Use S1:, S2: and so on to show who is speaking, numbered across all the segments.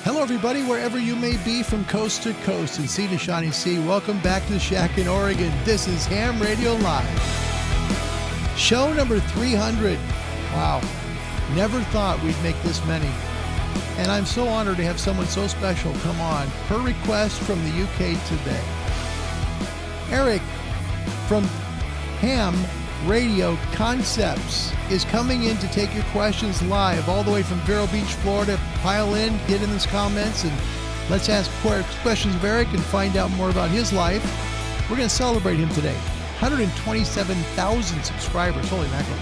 S1: Hello, everybody, wherever you may be from coast to coast and sea to shining sea. Welcome back to the Shack in Oregon. This is Ham Radio Live. Show number 300. Wow. Never thought we'd make this many. And I'm so honored to have someone so special come on, per request from the UK today. Erik from Ham Radio Concepts is coming in to take your questions live all the way from Vero Beach, Florida. Pile in, get in those comments, and let's ask questions of Erik and find out more about his life. We're going to celebrate him today. 127,000 subscribers. Holy mackerel.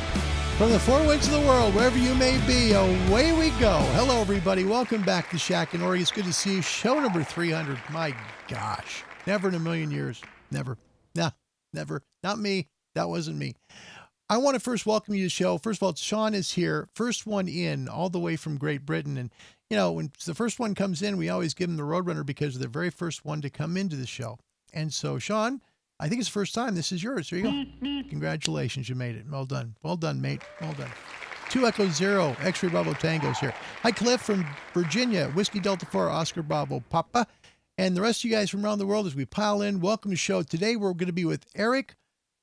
S1: From the four winds of the world, wherever you may be, away we go. Hello, everybody. Welcome back to Shack in Oregon. It's good to see you. Show number 300. My gosh. Never in a million years. Never. Nah, never. Not me. That wasn't me. I want to first welcome you to the show. First of all, Sean is here. First one in, all the way from Great Britain. And, you know, when the first one comes in, we always give them the Roadrunner because they're the very first one to come into the show. And so, Sean, I think it's the first time. This is yours. Here you go. Congratulations. You made it. Well done. Well done, mate. Well done. 2 Echo 0, X-Ray Bravo Tango's here. Hi, Cliff from Virginia. Whiskey Delta 4, Oscar Bravo Papa. And the rest of you guys from around the world as we pile in. Welcome to the show. Today, we're going to be with Erik.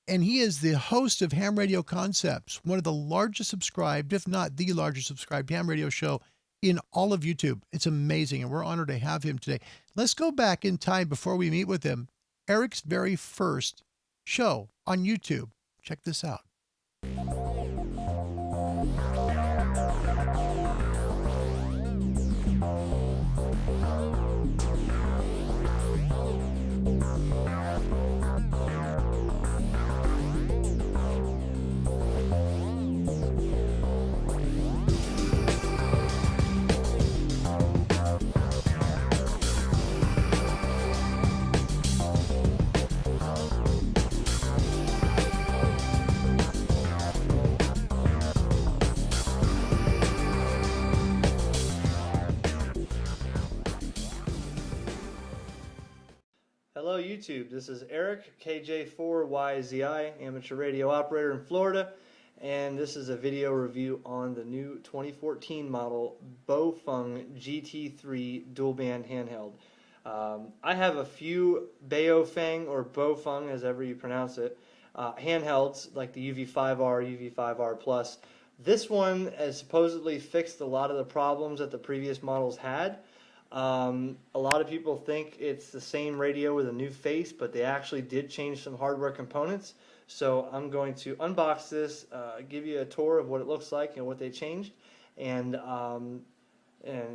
S1: And he is the host of Ham Radio Concepts, one of the largest subscribed, if not the largest subscribed ham radio show in all of YouTube. It's amazing, and we're honored to have him today. Let's go back in time before we meet with him. Erik's very first show on YouTube. Check this out.
S2: Hello YouTube, this is Erik, KJ4YZI, amateur radio operator in Florida, and this is a video review on the new 2014 model Baofeng GT3 dual band handheld. I have a few Baofeng, or Baofeng as ever you pronounce it, handhelds like the UV5R, UV5R Plus. This one has supposedly fixed a lot of the problems that the previous models had. A lot of people think it's the same radio with a new face, but they actually did change some hardware components. So I'm going to unbox this, give you a tour of what it looks like and what they changed, and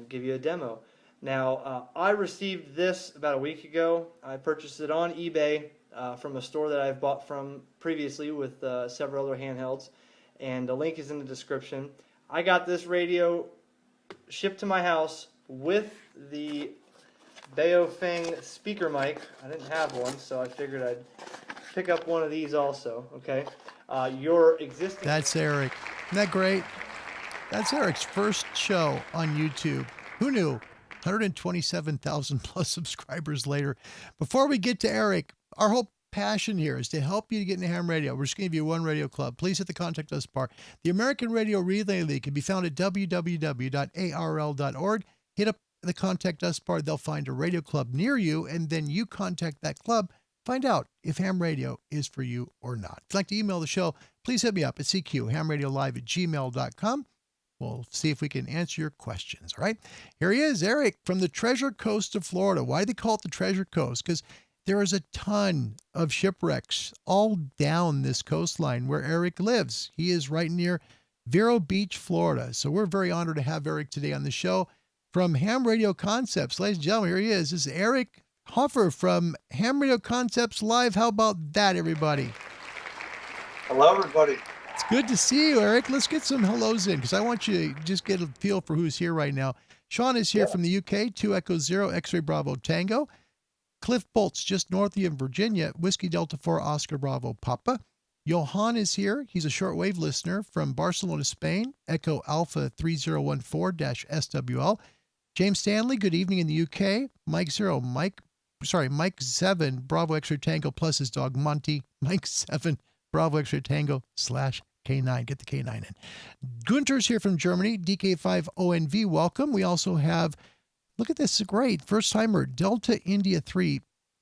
S2: give you a demo. Now, I received this about a week ago. I purchased it on eBay from a store that I've bought from previously with several other handhelds, and the link is in the description. I got this radio shipped to my house with the Baofeng speaker mic. I didn't have one, so I figured I'd pick up one of these also. Okay, your existing.
S1: That's Erik. Isn't that great? That's Erik's first show on YouTube. Who knew? 127,000 plus subscribers later. Before we get to Erik, our whole passion here is to help you to get into ham radio. We're just going to give you one radio club. Please hit the contact us bar. The American Radio Relay League can be found at www.arl.org. Hit up the contact us bar. They'll find a radio club near you, and then you contact that club. Find out if ham radio is for you or not. If you'd like to email the show, please hit me up at cqhamradiolive@gmail.com. We'll see if we can answer your questions. All right. Here he is, Erik from the Treasure Coast of Florida. Why do they call it the Treasure Coast? Because there is a ton of shipwrecks all down this coastline where Erik lives. He is right near Vero Beach, Florida. So we're very honored to have Erik today on the show. From Ham Radio Concepts, ladies and gentlemen, here he is. This is Erik Hofer from Ham Radio Concepts Live. How about that, everybody?
S3: Hello, everybody.
S1: It's good to see you, Erik. Let's get some hellos in because I want you to just get a feel for who's here right now. Sean is here from the UK, 2 Echo 0, X-Ray Bravo Tango. Cliff Bolt's just north of you in Virginia, Whiskey Delta 4, Oscar Bravo Papa. Johan is here. He's a shortwave listener from Barcelona, Spain, Echo Alpha 3014-SWL. James Stanley, good evening in the UK. Mike 7, Bravo X-Ray Tango plus his dog Monty. Mike 7, Bravo X-Ray Tango / K9. Get the K9 in. Gunter's here from Germany. DK5ONV, welcome. We also have, look at this, great. First timer, Delta India 3,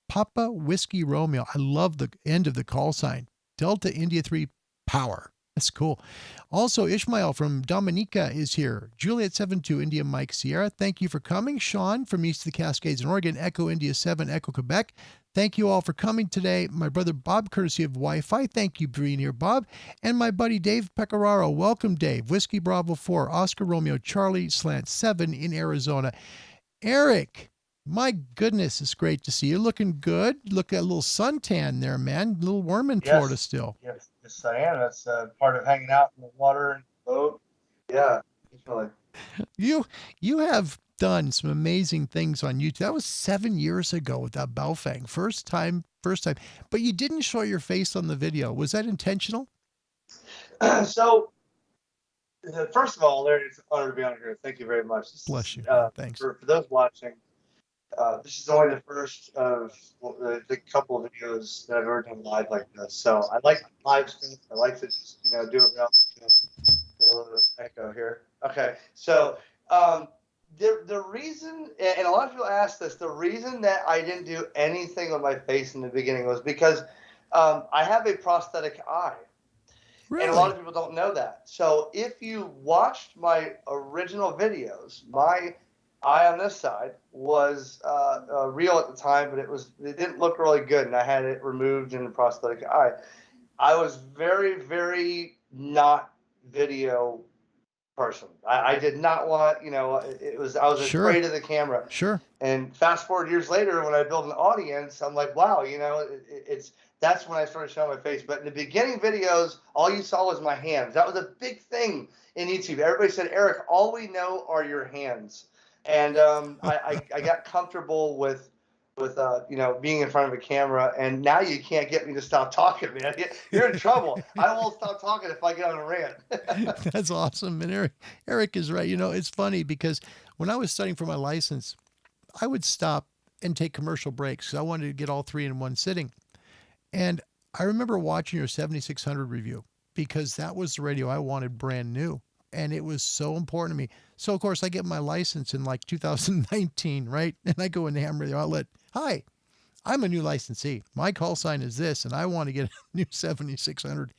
S1: Papa Whiskey Romeo. I love the end of the call sign. Delta India 3 Power. That's cool. Also, Ishmael from Dominica is here. Juliet 72 India Mike Sierra. Thank you for coming. Sean from East of the Cascades in Oregon. Echo India 7 Echo Quebec. Thank you all for coming today. My brother Bob, courtesy of Wi-Fi. Thank you for being here, Bob. And my buddy Dave Pecoraro. Welcome, Dave. Whiskey Bravo 4, Oscar Romeo Charlie Slant 7 in Arizona. Erik, my goodness, it's great to see you. Looking good. Look at a little suntan there, man. A little warm in Florida still.
S3: Yes, I am. That's part of hanging out in the water and the boat. Yeah, definitely.
S1: You have done some amazing things on YouTube. That was 7 years ago with that Baofeng. First time. But you didn't show your face on the video. Was that intentional?
S3: So, first of all, Larry, it's an honor to be on here. Thank you very much.
S1: Bless you. Thanks.
S3: For those watching, this is only the first of the couple of videos that I've ever done live like this. So I like live stuff. I like to just, do it without a little echo here. Okay. So the reason, and a lot of people ask this, the reason that I didn't do anything with my face in the beginning was because I have a prosthetic eye.
S1: Really?
S3: And a lot of people don't know that. So if you watched my original videos, my eye on this side was real at the time, but it didn't look really good, and I had it removed in the prosthetic eye. I was very, very not video person. I did not want, I was
S1: Sure.
S3: afraid of the camera.
S1: Sure.
S3: And fast forward years later, when I build an audience, I'm like, wow, that's when I started showing my face. But in the beginning videos, all you saw was my hands. That was a big thing in YouTube. Everybody said, Erik, all we know are your hands. And I got comfortable with being in front of a camera, and now you can't get me to stop talking, man. You're in trouble. I won't stop talking if I get on a rant.
S1: That's awesome. And Erik is right. It's funny because when I was studying for my license, I would stop and take commercial breaks because I wanted to get all three in one sitting. And I remember watching your 7600 review because that was the radio I wanted brand new. And it was so important to me. So, of course, I get my license in like 2019, right? And I go in the Ham Radio Outlet. Hi, I'm a new licensee. My call sign is this, and I want to get a new 7600.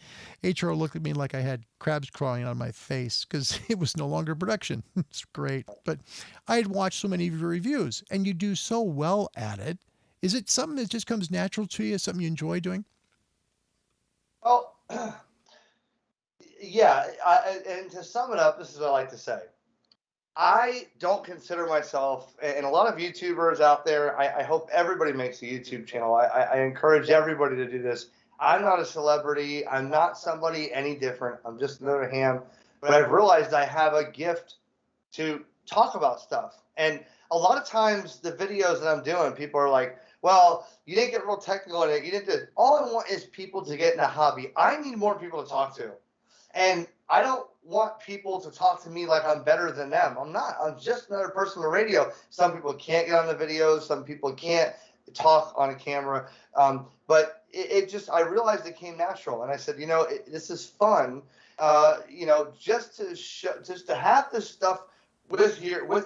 S1: HR looked at me like I had crabs crawling on my face because it was no longer production. It's great. But I had watched so many of your reviews, and you do so well at it. Is it something that just comes natural to you, something you enjoy doing?
S3: Well, yeah, and to sum it up, this is what I like to say. I don't consider myself, and a lot of YouTubers out there, I hope everybody makes a YouTube channel. I encourage everybody to do this. I'm not a celebrity. I'm not somebody any different. I'm just another ham. But I've realized I have a gift to talk about stuff. And a lot of times the videos that I'm doing, people are like, well, you didn't get real technical in it. You didn't do it. All I want is people to get in a hobby. I need more people to talk to. And I don't want people to talk to me like I'm better than them. I'm not. I'm just another person on the radio. Some people can't get on the videos. Some people can't talk on a camera. But I realized it came natural. And I said, this is fun, just to have this stuff with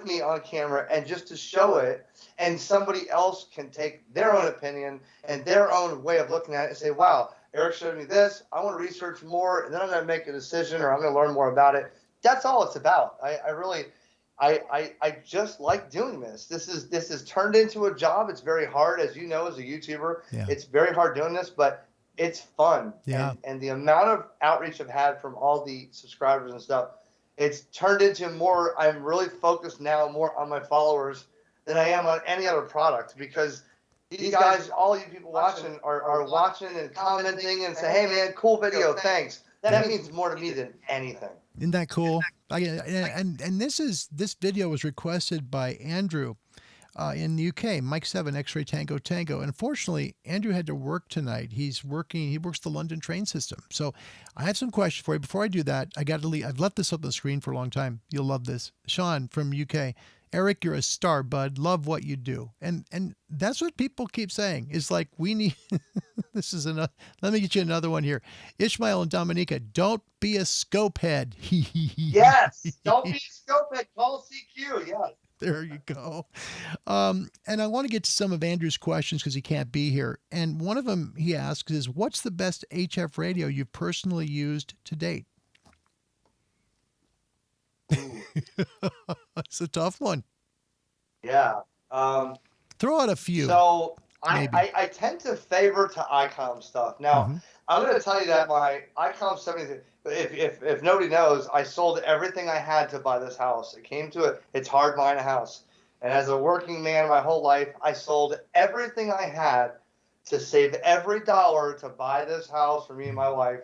S3: me on camera and just to show it. And somebody else can take their own opinion and their own way of looking at it and say, wow, Erik showed me this. I want to research more, and then I'm going to make a decision, or I'm going to learn more about it. That's all it's about. I just like doing this. This is turned into a job. It's very hard, as you know, as a YouTuber.
S1: Yeah.
S3: It's very hard doing this, but it's fun.
S1: Yeah.
S3: And the amount of outreach I've had from all the subscribers and stuff, it's turned into more. I'm really focused now more on my followers than I am on any other product, because these guys, all you people watching are watching and commenting and say, hey, man, cool video, thanks. That means more to me than anything.
S1: Isn't that cool? And this video was requested by Andrew in the UK, Mike 7, X-Ray Tango Tango. And unfortunately, Andrew had to work tonight. He works the London train system. So I have some questions for you. Before I do that, I got to leave. I've left this up on the screen for a long time. You'll love this. Sean from UK. Erik, you're a star, bud. Love what you do. And that's what people keep saying. Is like, we need, this is another, let me get you another one here. Ishmael and Dominica, don't be a scope head.
S3: Yes. Don't be a scope head. Call CQ. Yes.
S1: There you go. And I want to get to some of Andrew's questions because he can't be here. And one of them he asks is, what's the best HF radio you've personally used to date? It's a tough one.
S3: Yeah.
S1: Throw out a few.
S3: So I tend to favor to ICOM stuff. Now, I'm going to tell you that my ICOM 70, if nobody knows, I sold everything I had to buy this house. It came to it's hard buying a house. And as a working man my whole life, I sold everything I had to save every dollar to buy this house for me and my wife.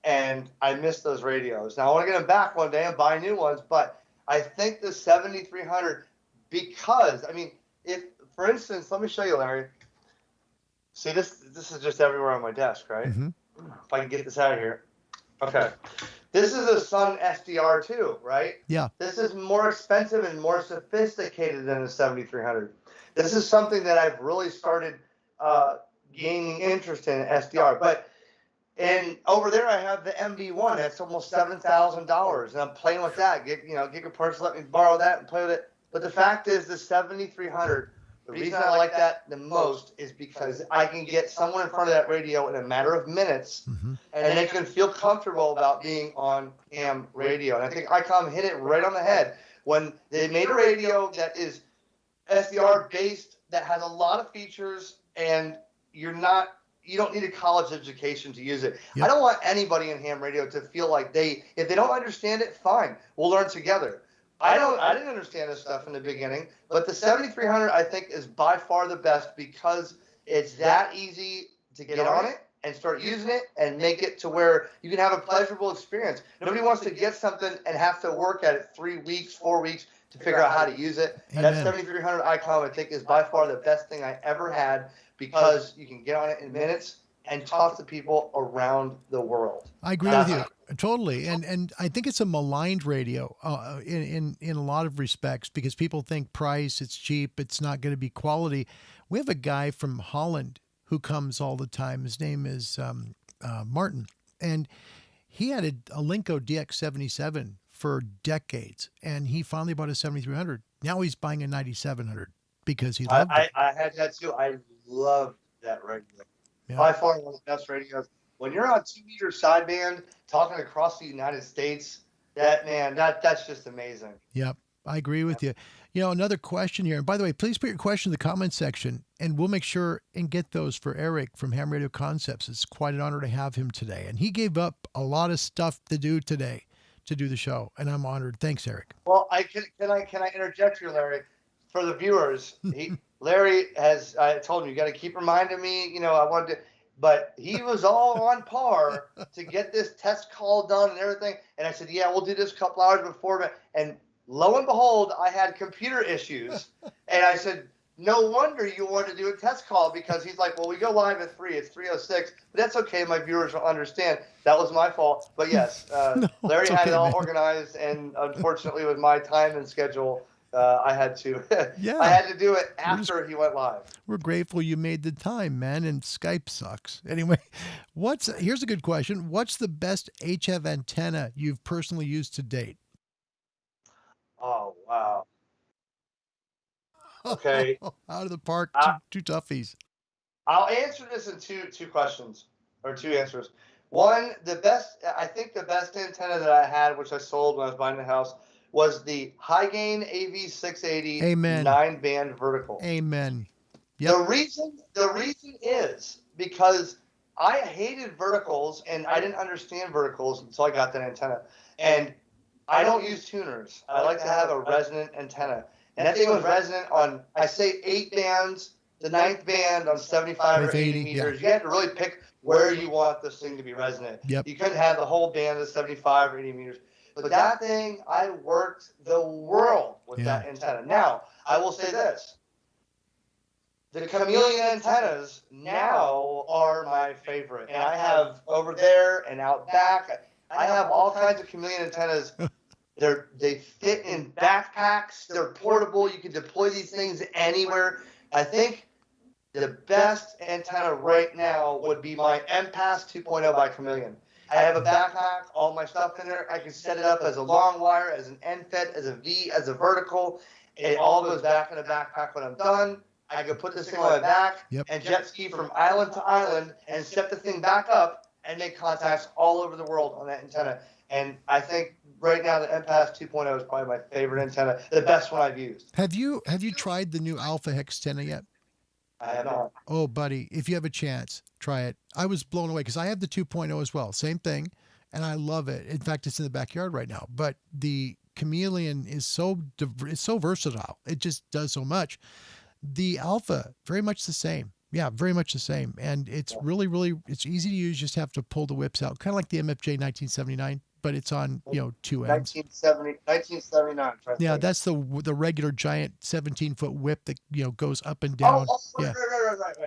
S3: And I miss those radios. Now, I want to get them back one day and buy new ones, but I think the 7300, because, I mean, if, for instance, let me show you, Larry. See, this is just everywhere on my desk, right? If I can get this out of here. Okay. This is a Sun SDR2, right?
S1: Yeah.
S3: This is more expensive and more sophisticated than the 7300. This is something that I've really started gaining interest in SDR. But and over there I have the MD1. That's almost $7,000, and I'm playing with that. Get a person let me borrow that and play with it. But the fact is, the 7300. The reason I like that the most is because I can get someone in front of that radio in a matter of minutes, and they can feel comfortable about being on ham radio. And I think ICOM hit it right on the head when they made a radio that is SDR based, that has a lot of features, and you don't need a college education to use it. Yep. I don't want anybody in ham radio to feel like if they don't understand it, fine, we'll learn together. I didn't understand this stuff in the beginning, but the 7300 I think is by far the best because it's that easy to get on it and start using it and make it to where you can have a pleasurable experience. Nobody wants to get something and have to work at it 3 weeks, 4 weeks to figure out how to use it. Amen. That 7300 ICOM I think is by far the best thing I ever had because you can get on it in minutes and talk to people around the world.
S1: I agree with you totally, and I think it's a maligned radio in a lot of respects because people think price, it's cheap, it's not going to be quality. We have a guy from Holland who comes all the time. His name is Martin, and he had a Linko DX77 for decades, and he finally bought a 7300. Now he's buying a 9700 because he loved it.
S3: I had that too. I love that radio. Yeah. By far one of the best radios. When you're on 2-meter sideband talking across the United States, that's just amazing.
S1: Yep, I agree with you. You know, another question here. And by the way, please put your question in the comment section, and we'll make sure and get those for Erik from Ham Radio Concepts. It's quite an honor to have him today, and he gave up a lot of stuff to do today to do the show, and I'm honored. Thanks, Erik.
S3: Well, can I interject here, Larry, for the viewers? Larry has told me, you got to keep reminding me, I wanted to, but he was all on par to get this test call done and everything. And I said, yeah, we'll do this a couple hours before. And lo and behold, I had computer issues. And I said, no wonder you wanted to do a test call, because he's like, well, we go live at 3. It's 3:06. But that's okay. My viewers will understand. That was my fault. But yes, Larry had it all organized. And unfortunately, with my time and schedule, I had to I had to do it after he went live.
S1: We're grateful you made the time, man, and Skype sucks. Anyway, here's a good question. What's the best HF antenna you've personally used to date?
S3: Oh, wow. Okay.
S1: Out of the park, two toughies.
S3: I'll answer this in two questions, or two answers. One, I think the best antenna that I had, which I sold when I was buying the house, was the high gain AV680 9-band vertical.
S1: Amen. Yep.
S3: The reason is because I hated verticals and I didn't understand verticals until I got that antenna. And I don't use tuners. I like to have a resonant antenna. And that thing was resonant on, I say 8 bands, the 9th band on 75 or 80 meters. Yeah. You had to really pick where you want this thing to be resonant.
S1: Yep.
S3: You couldn't have the whole band of 75 or 80 meters. But that thing, I worked the world with that antenna. Now, I will say this. The chameleon antennas now are my favorite. And I have over there and out back, I have all kinds of chameleon antennas. They fit in backpacks. They're portable. You can deploy these things anywhere. I think the best antenna right now would be my MPass 2.0 by Chameleon. I have a backpack, all my stuff in there. I can set it up as a long wire, as an end fed, as a V, as a vertical. It all goes back in the backpack when I'm done. I can put this thing on my back and jet ski from island to island and set the thing back up and make contacts all over the world on that antenna. And I think right now the MPass 2.0 is probably my favorite antenna, the best one I've used.
S1: Have you tried the new Alpha Hex antenna yet?
S3: I have not.
S1: Oh, buddy, if you have a chance, try it. I was blown away because I have the 2.0 as well. Same thing. And I love it. In fact, it's in the backyard right now. But the Chameleon is it's so versatile. It just does so much. The Alpha, very much the same. Yeah, very much the same. And it's really, really, it's easy to use. You just have to pull the whips out. Kind of like the MFJ 1979, but it's on, two ends.
S3: 1979.
S1: Yeah, that's the regular giant 17-foot whip that, goes up and down.
S3: Right.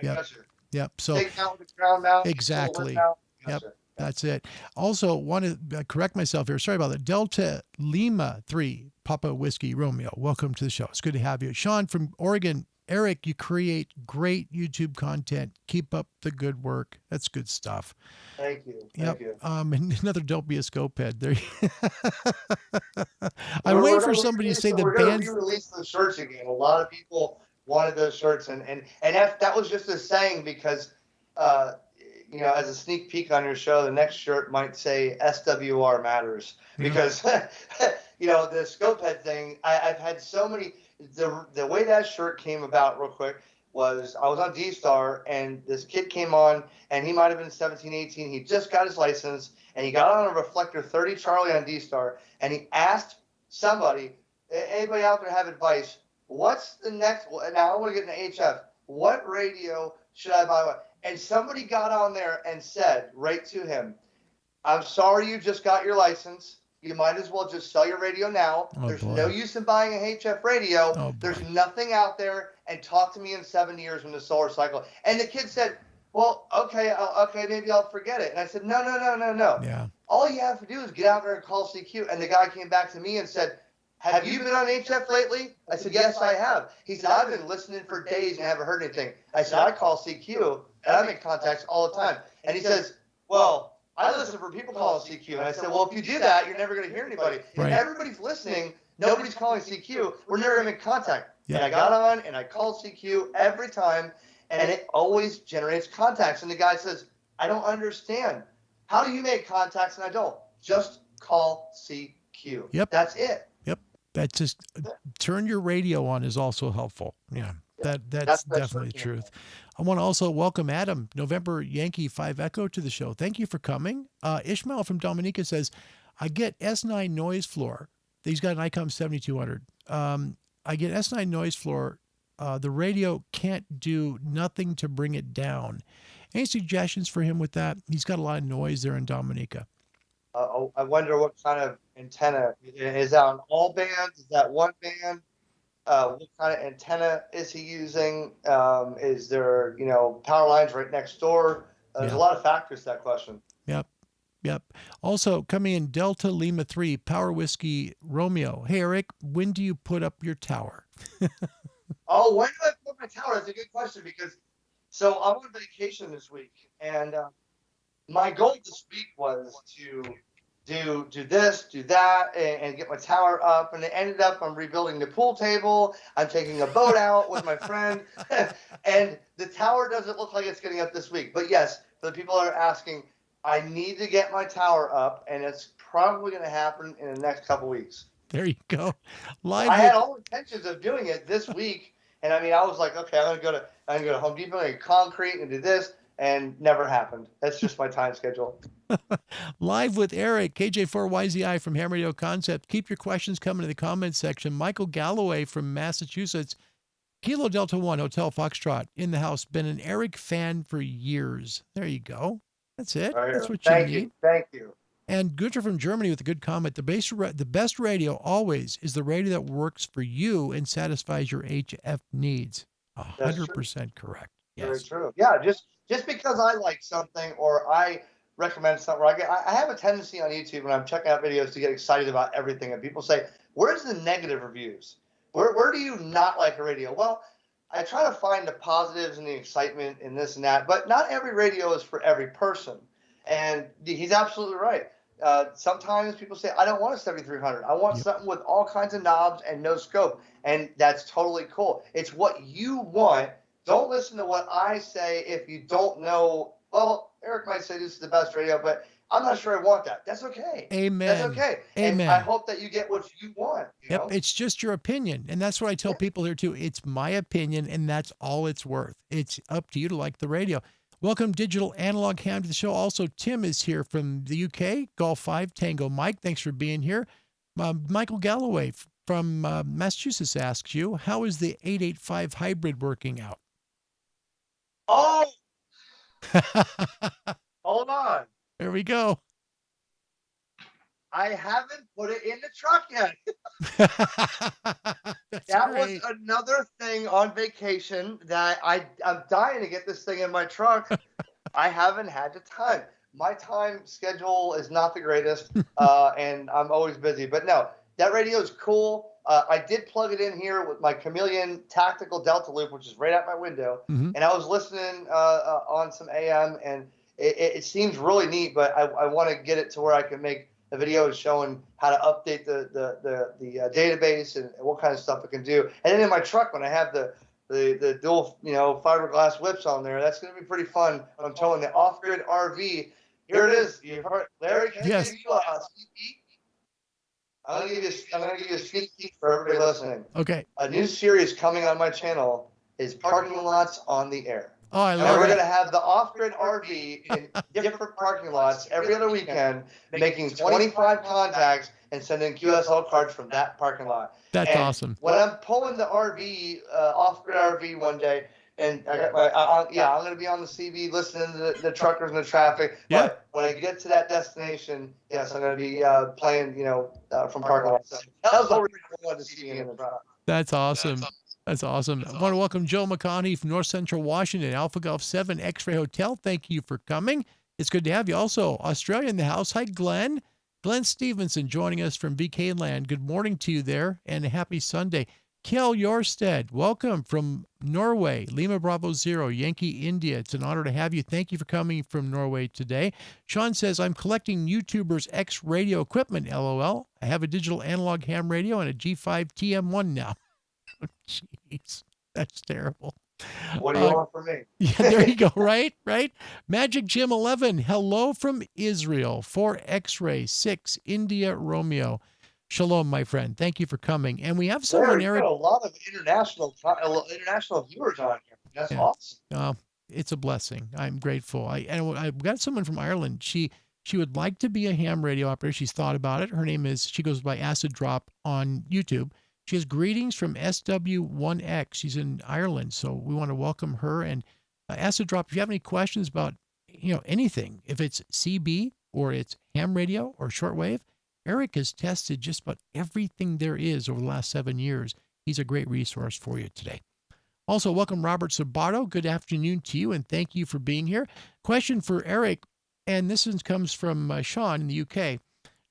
S1: Yep.
S3: Gotcha.
S1: Yep. So
S3: take down the ground mount.
S1: exactly.
S3: Gotcha.
S1: Yep. That's it. Also, want to correct myself here. Sorry about that. Delta Lima 3, Papa Whiskey Romeo. Welcome to the show. It's good to have you. Sean from Oregon. Erik, you create great YouTube content. Keep up the good work. That's good stuff.
S3: Thank you.
S1: Yep.
S3: Thank you.
S1: And another don't be a scope head. There. I'm waiting for somebody to say the band's.
S3: We're release those shirts again. A lot of people wanted those shirts, and that was just a saying because, as a sneak peek on your show, the next shirt might say SWR matters because, the scope head thing. I've had so many. The way that shirt came about real quick was I was on D-Star and this kid came on and he might have been 17, 18. He just got his license and he got on a Reflector 30 Charlie on D-Star and he asked somebody, anybody out there have advice? What's the next? Now I want to get an HF. What radio should I buy? And somebody got on there and said right to him, I'm sorry you just got your license. You might as well just sell your radio now. There's no use in buying a HF radio. There's nothing out there. And talk to me in 7 years when the solar cycle. And the kid said, well, okay, maybe I'll forget it. And I said, no.
S1: Yeah.
S3: All you have to do is get out there and call CQ. And the guy came back to me and said, have you been on HF lately? I said, yes, I have. He said, I've been listening for days and haven't heard anything. I said, I call CQ and I make contacts all the time. And he says, well, I listen for people calling CQ. And I said, well, if you do that, you're never going to hear anybody.
S1: Right.
S3: If everybody's listening, nobody's calling CQ, we're never going to make contact.
S1: Yep.
S3: And I got on and I called CQ every time, and it always generates contacts. And the guy says, I don't understand. How do you make contacts and I don't? Just call CQ.
S1: Yep.
S3: That's it.
S1: Yep. That's just turn your radio on is also helpful. Yeah. That's definitely the truth. I want to also welcome Adam, November Yankee 5 Echo, to the show. Thank you for coming. Ishmael from Dominica says, I get S9 noise floor. He's got an ICOM 7200. I get S9 noise floor. The radio can't do nothing to bring it down. Any suggestions for him with that? He's got a lot of noise there in Dominica.
S3: I wonder what kind of antenna. Is that on all bands? Is that one band? What kind of antenna is he using? Is there, power lines right next door? There's a lot of factors to that question.
S1: Yep. Also coming in, Delta Lima 3, Power Whiskey Romeo. Hey, Erik, when do you put up your tower?
S3: When do I put my tower? That's a good question because I'm on vacation this week, and my goal this week was to do this, do that, and get my tower up. And it ended up I'm rebuilding the pool table. I'm taking a boat out with my friend, and the tower doesn't look like it's getting up this week. But yes, for the people that are asking, I need to get my tower up, and it's probably going to happen in the next couple weeks.
S1: There you go.
S3: I had all intentions of doing it this week, and I was like, okay, I'm going to go to Home Depot and get concrete and do this, and never happened. That's just my time schedule.
S1: Live with Erik, KJ4YZI from Ham Radio Concept. Keep your questions coming in the comments section. Michael Galloway from Massachusetts, Kilo Delta 1, Hotel Foxtrot, in the house. Been an Erik fan for years. There you go. That's it. That's what you need.
S3: Thank you.
S1: And Gunter from Germany with a good comment. The best radio always is the radio that works for you and satisfies your HF needs. 100% correct. Yes.
S3: Very true. Yeah, just because I like something or I recommend something. I have a tendency on YouTube when I'm checking out videos to get excited about everything, and people say, "Where's the negative reviews? Where do you not like a radio?" Well, I try to find the positives and the excitement in this and that, but not every radio is for every person. And he's absolutely right. Sometimes people say, "I don't want a 7300. I want something with all kinds of knobs and no scope," and that's totally cool. It's what you want. Don't listen to what I say if you don't know. Well, Erik might say this is the best radio, but I'm not sure I want that. That's okay.
S1: Amen.
S3: That's okay.
S1: Amen.
S3: And I hope that you get what you want. You know?
S1: It's just your opinion. And that's what I tell people here too. It's my opinion, and that's all it's worth. It's up to you to like the radio. Welcome, Digital Analog Ham, to the show. Also, Tim is here from the UK, Golf 5 Tango Mike. Thanks for being here. Michael Galloway from Massachusetts asks you, how is the 885 hybrid working out?
S3: Oh! Hold on.
S1: There we go.
S3: I haven't put it in the truck yet.
S1: That
S3: was another thing on vacation that I'm dying to get this thing in my truck. I haven't had the time. My time schedule is not the greatest, and I'm always busy. But no, that radio is cool. I did plug it in here with my Chameleon Tactical Delta Loop, which is right out my window. And I was listening on some AM, and it seems really neat, but I want to get it to where I can make a video showing how to update the database and what kind of stuff it can do. And then in my truck, when I have the dual fiberglass whips on there, that's going to be pretty fun. I'm towing the off-grid RV. Here it is. You heard, Larry?
S1: Yes.
S3: Give you a sneak peek? I'm gonna give you a sneak peek for everybody listening.
S1: Okay.
S3: A new series coming on my channel is Parking Lots on the Air.
S1: Oh, I
S3: And
S1: love
S3: we're
S1: it.
S3: going to have the off-grid RV in different parking lots every other weekend, making 25 contacts and sending QSL cards from that parking lot.
S1: That's
S3: And
S1: awesome.
S3: when I'm pulling the RV, off-grid RV one day, and I got my, I'm going to be on the CB listening to the truckers and the traffic.
S1: Yeah.
S3: But when I get to that destination, yes, I'm going to be playing, from parking lots. So that was the reason I wanted to see me in the truck.
S1: That's awesome. That's awesome. I want to welcome Joe McConaughey from North Central Washington, Alpha Golf 7 X-Ray Hotel. Thank you for coming. It's good to have you. Also, Australia in the house. Hi, Glenn. Glenn Stevenson joining us from VK Land. Good morning to you there, and a happy Sunday. Kjell Jorstead, welcome from Norway, Lima Bravo Zero, Yankee India. It's an honor to have you. Thank you for coming from Norway today. Sean says, I'm collecting YouTubers' X radio equipment, LOL. I have a digital analog ham radio and a G5 TM1 now. Jeez, that's terrible.
S3: What do you want from me?
S1: Yeah, there you go. Right. Magic Jim 11. Hello from Israel. 4 X-Ray 6 India Romeo. Shalom, my friend. Thank you for coming. And we have someone,
S3: There's
S1: Erik.
S3: a lot of international viewers on here. That's awesome.
S1: It's a blessing. I'm grateful. I've got someone from Ireland. She would like to be a ham radio operator. She's thought about it. Her name is, she goes by Acid Drop on YouTube. She has greetings from SW1X. She's in Ireland, so we want to welcome her. And Acid Drop, if you have any questions about anything, if it's CB or it's ham radio or shortwave, Erik has tested just about everything there is over the last 7 years. He's a great resource for you today. Also, welcome Robert Sabato. Good afternoon to you, and thank you for being here. Question for Erik, and this one comes from Sean in the UK.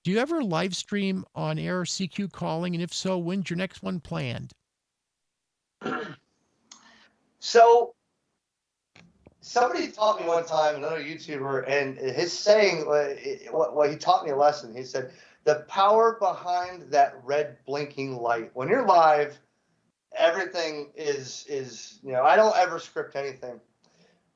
S1: Do you ever live stream on air CQ calling? And if so, when's your next one planned?
S3: So, somebody taught me one time, another YouTuber, and his saying, what he taught me a lesson. He said, the power behind that red blinking light. When you're live, everything is I don't ever script anything.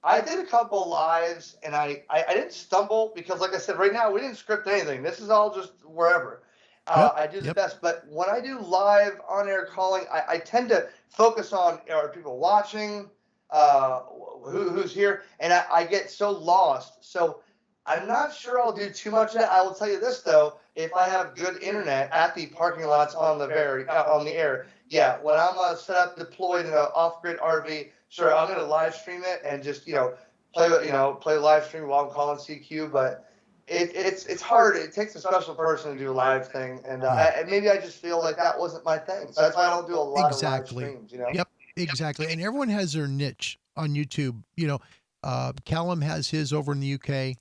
S3: I did a couple lives, and I didn't stumble because, like I said, right now we didn't script anything. This is all just wherever. I do the best. But when I do live on-air calling, I tend to focus on are people watching, who's here, and I get so lost. So I'm not sure I'll do too much of that. I will tell you this, though. If I have good internet at the parking lots on the air, yeah, when I'm set up, deployed in an off-grid RV, sure, I'm going to live stream it and just play live stream while I'm calling CQ. But it's hard. It takes a special person to do a live thing, and maybe I just feel like that wasn't my thing. So that's why I don't do a lot of live streams.
S1: Yep, exactly. And everyone has their niche on YouTube. Callum has his over in the UK.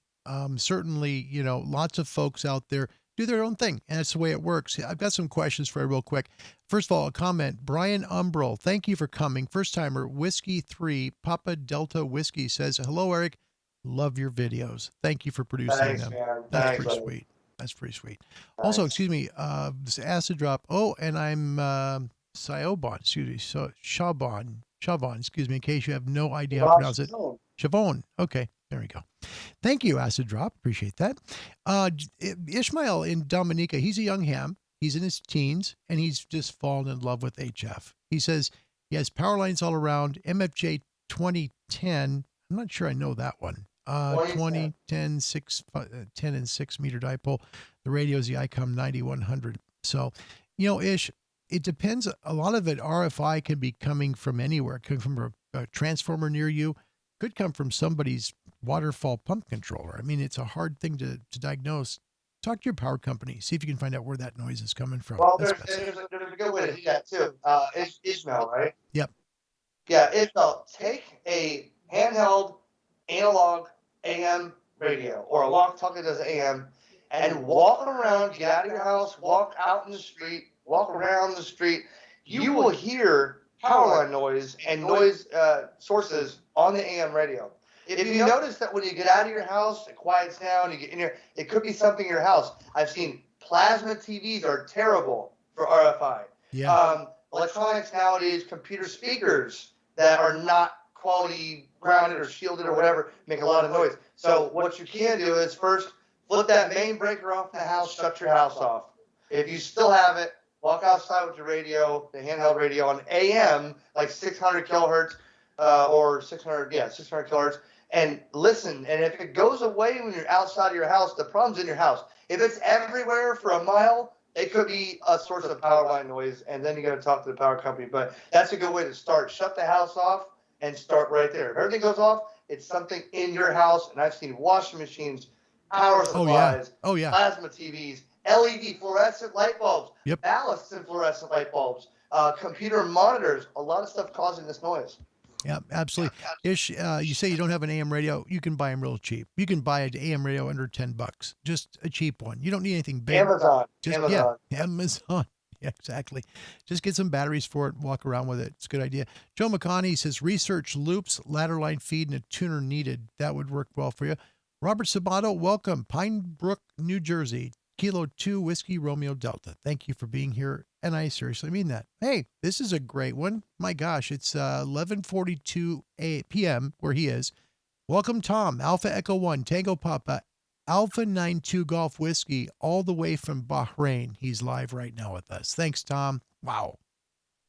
S1: Certainly, lots of folks out there do their own thing, and that's the way it works. I've got some questions for you real quick. First of all, a comment. Brian Umbrel, thank you for coming. First timer, Whiskey 3, Papa Delta Whiskey says, hello, Erik. Love your videos. Thank you for producing
S3: Thanks,
S1: them.
S3: man.
S1: That's
S3: Thanks,
S1: pretty
S3: buddy.
S1: sweet. That's pretty sweet.
S3: Thanks.
S1: Also, excuse me, this acid drop. Oh, and I'm Siobhan, excuse me, so Siobhan, excuse me, in case you have no idea how to pronounce it. Siobhan. Okay, there we go. Thank you, Acid Drop. Appreciate that. Ishmael in Dominica, he's a young ham. He's in his teens, and he's just fallen in love with HF. He says he has power lines all around. MFJ 2010. I'm not sure I know that one. 2010, 10 and 6 meter dipole. The radio is the ICOM 9100. So, Ish, it depends. A lot of it, RFI can be coming from anywhere. It could come from a transformer near you. Could come from somebody's waterfall pump controller. I mean, it's a hard thing to diagnose. Talk to your power company. See if you can find out where that noise is coming from.
S3: Well, there's a good way to do that too. Ishmael, right?
S1: Yep.
S3: Yeah, Ishmael, take a handheld analog AM radio or a walkie-talkie that does AM and walk around, get out of your house, walk out in the street, walk around the street. You will hear power line noise and noise sources on the AM radio. If you notice that when you get out of your house, it quiets down, you get in here, it could be something in your house. I've seen plasma TVs are terrible for RFI.
S1: Yeah.
S3: Electronics nowadays, computer speakers that are not quality grounded or shielded or whatever, make a lot of noise. So what you can do is first flip that main breaker off the house, shut your house off. If you still have it, walk outside with your radio, the handheld radio on AM, like 600 kilohertz or 600 kilohertz, and listen. And if it goes away when you're outside of your house, the problem's in your house. If it's everywhere for a mile, it could be a source of power line noise, and then you got to talk to the power company. But that's a good way to start. Shut the house off and start right there. If everything goes off, it's something in your house. And I've seen washing machines, power supplies, plasma TVs, LED fluorescent light bulbs, ballasts and fluorescent light bulbs, computer monitors, a lot of stuff causing this noise.
S1: Yeah, absolutely. Ish, you say you don't have an AM radio. You can buy them real cheap. You can buy an AM radio under $10, just a cheap one. You don't need anything big.
S3: Amazon.
S1: Yeah, Amazon. Yeah, exactly. Just get some batteries for it, walk around with it. It's a good idea. Joe McConney says, research loops, ladder line feed, and a tuner needed. That would work well for you. Robert Sabato, welcome. Pine Brook, New Jersey. Kilo 2 Whiskey Romeo Delta. Thank you for being here. And I seriously mean that. Hey, this is a great one. My gosh, it's 11:42 p.m. where he is. Welcome, Tom. Alpha Echo 1, Tango Papa, Alpha 92 Golf Whiskey, all the way from Bahrain. He's live right now with us. Thanks, Tom. Wow.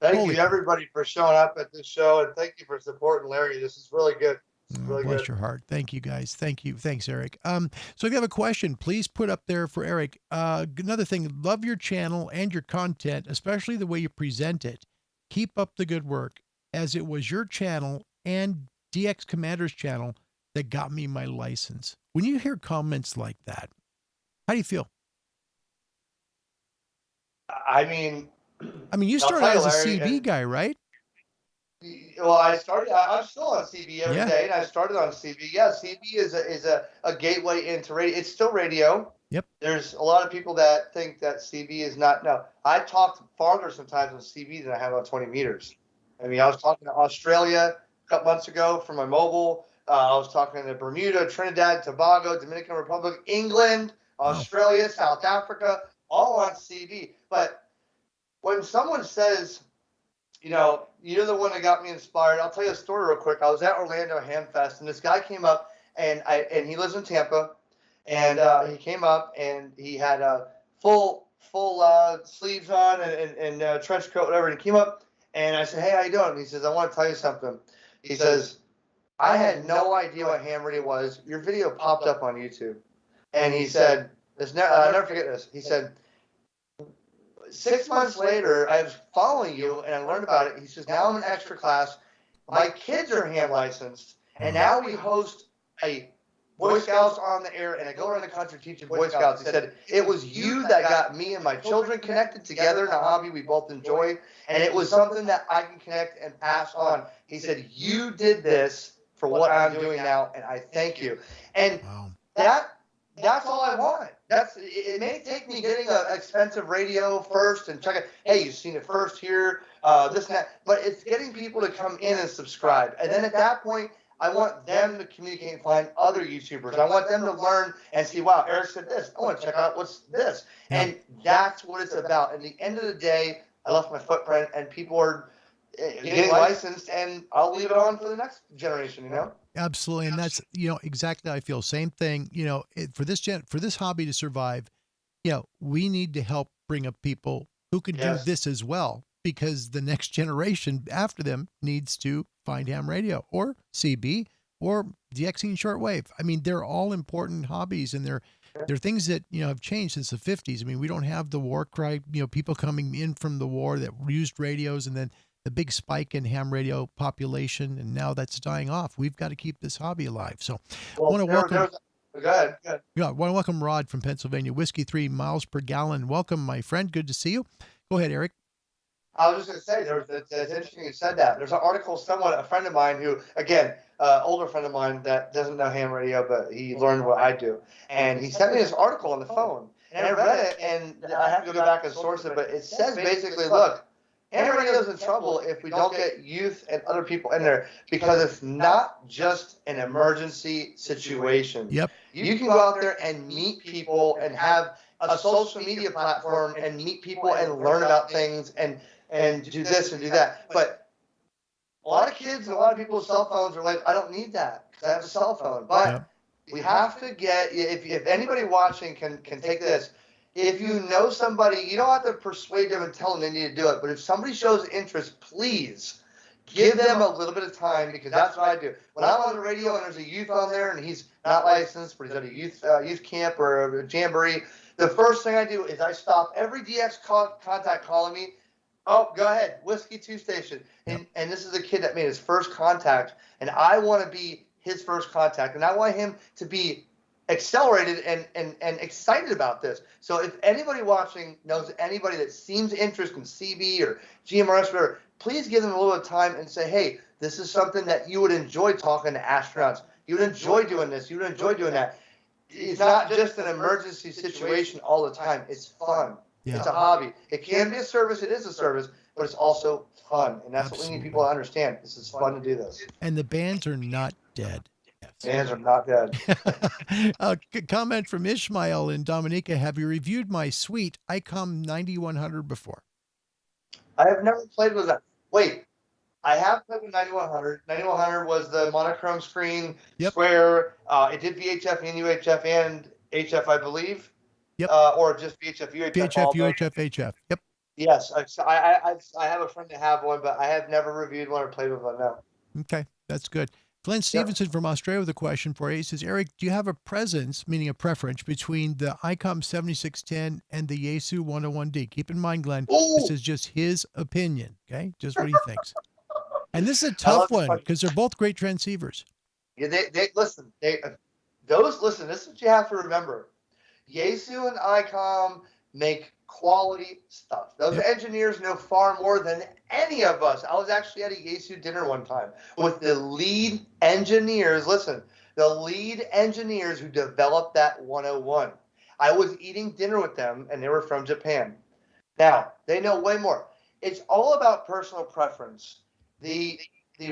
S3: Thank you, everybody, for showing up at this show, and thank you for supporting Larry. This is really good. Really
S1: bless
S3: good.
S1: Your heart. Thank you, guys. Thank you. Thanks, Erik. So if you have a question, please put up there for Erik. Another thing, love your channel and your content, especially the way you present it. Keep up the good work, as it was your channel and DX Commander's channel that got me my license. When you hear comments like that, how do you feel?
S3: I mean,
S1: you started out as a CB guy, right?
S3: Well, I'm still on CB every day, and I started on CB. Yeah, CB is a gateway into radio. It's still radio.
S1: Yep.
S3: There's a lot of people that think that CB is not. No, I talked farther sometimes on CB than I have on 20 meters. I mean, I was talking to Australia a couple months ago for my mobile. I was talking to Bermuda, Trinidad, Tobago, Dominican Republic, England, Australia, South Africa, all on CB. But when someone says, you're the one that got me inspired. I'll tell you a story real quick. I was at Orlando Ham Fest, and this guy came up, and he lives in Tampa, and he came up, and he had full sleeves on and trench coat, whatever. And he came up, and I said, "Hey, how you doing?" And he says, "I want to tell you something." He says, "I had no idea what ham radio was. Your video popped up on YouTube," and he said, "I'll never forget this." He said, 6 months later, I was following you, and I learned about it. He says, now I'm in extra class. My kids are ham licensed, and now we host a Boy Scouts on the air, and I go around the country teaching Boy Scouts. He said, it was you that got me and my children connected together in a hobby we both enjoy, and it was something that I can connect and pass on. He said, you did this for what I'm doing now, and I thank you. And that's all I want. It may take me getting an expensive radio first and check it. Hey, you've seen it first here, this and that. But it's getting people to come in and subscribe. And then at that point, I want them to communicate and find other YouTubers. I want them to learn and see, wow, Erik said this. I want to check out what's this.
S1: Yeah.
S3: And that's what it's about. At the end of the day, I left my footprint and people are getting licensed, and I'll leave it on for the next generation, you know?
S1: Absolutely. And that's, exactly how I feel. Same thing, for this hobby to survive, we need to help bring up people who can do this as well, because the next generation after them needs to find ham radio or CB or Diagnosing shortwave. I mean, they're all important hobbies, and they're things that, have changed since the 50s. I mean, we don't have the war cry, people coming in from the war that used radios, and then the big spike in ham radio population, and now that's dying off. We've got to keep this hobby alive. So I want to welcome.
S3: Go ahead.
S1: Yeah, I want to welcome Rod from Pennsylvania. Whiskey 3 miles per gallon. Welcome, my friend. Good to see you. Go ahead, Erik.
S3: I was just going to say, it's interesting you said that. There's an article, a friend of mine who, again, older friend of mine that doesn't know ham radio, but he learned what I do. And he sent me this article on the phone. And I read it, and I have to go back and source it, but it says basically, look, ham radio's in trouble if we don't get youth and other people in there, because it's not just an emergency situation.
S1: Yep.
S3: You can go out there and meet people and have a social media platform and meet people and learn about things and do this and do that. But a lot of kids and a lot of people's cell phones are like, I don't need that because I have a cell phone. But we have to get, if anybody watching can take this, if you know somebody, you don't have to persuade them and tell them they need to do it. But if somebody shows interest, please give them a little bit of time, because that's what I do. When I'm on the radio and there's a youth on there and he's not licensed, but he's at a youth camp or a jamboree, the first thing I do is I stop every DX contact calling me. Oh, go ahead, Whiskey 2 station. And this is a kid that made his first contact, and I want to be his first contact, and I want him to be accelerated and excited about this. So if anybody watching knows anybody that seems interested in CB or GMRS, whatever, please give them a little bit of time and say, hey, this is something that you would enjoy talking to astronauts. You would enjoy doing this. You would enjoy doing that. It's not just an emergency situation all the time. It's fun. Yeah. It's a hobby. It can be a service. It is a service, but it's also fun. And that's what we need people to understand. This is fun to do this.
S1: And the bands are not dead.
S3: Bands are not dead.
S1: Comment from Ishmael in Dominica. Have you reviewed my sweet ICOM 9100 before?
S3: I have never played with that. Wait, I have played with 9100. 9100 was the monochrome screen, square. It did VHF and UHF and HF, I believe.
S1: Yep.
S3: Or just VHF, UHF.
S1: VHF, UHF, HF. Yep.
S3: Yes. I have a friend that have one, but I have never reviewed one or played with one, no.
S1: Okay, that's good. Glenn Stevenson from Australia with a question for you. He says, Erik, do you have a presence, meaning a preference, between the ICOM 7610 and the Yaesu 101D? Keep in mind, Glenn, this is just his opinion, okay? Just what he thinks. And this is a tough one because they're both great transceivers.
S3: Yeah, listen, this is what you have to remember. Yaesu and ICOM make quality stuff. Those engineers know far more than any of us. I was actually at a Yaesu dinner one time with the lead engineers. Listen, the lead engineers who developed that 101. I was eating dinner with them, and they were from Japan. Now, they know way more. It's all about personal preference. The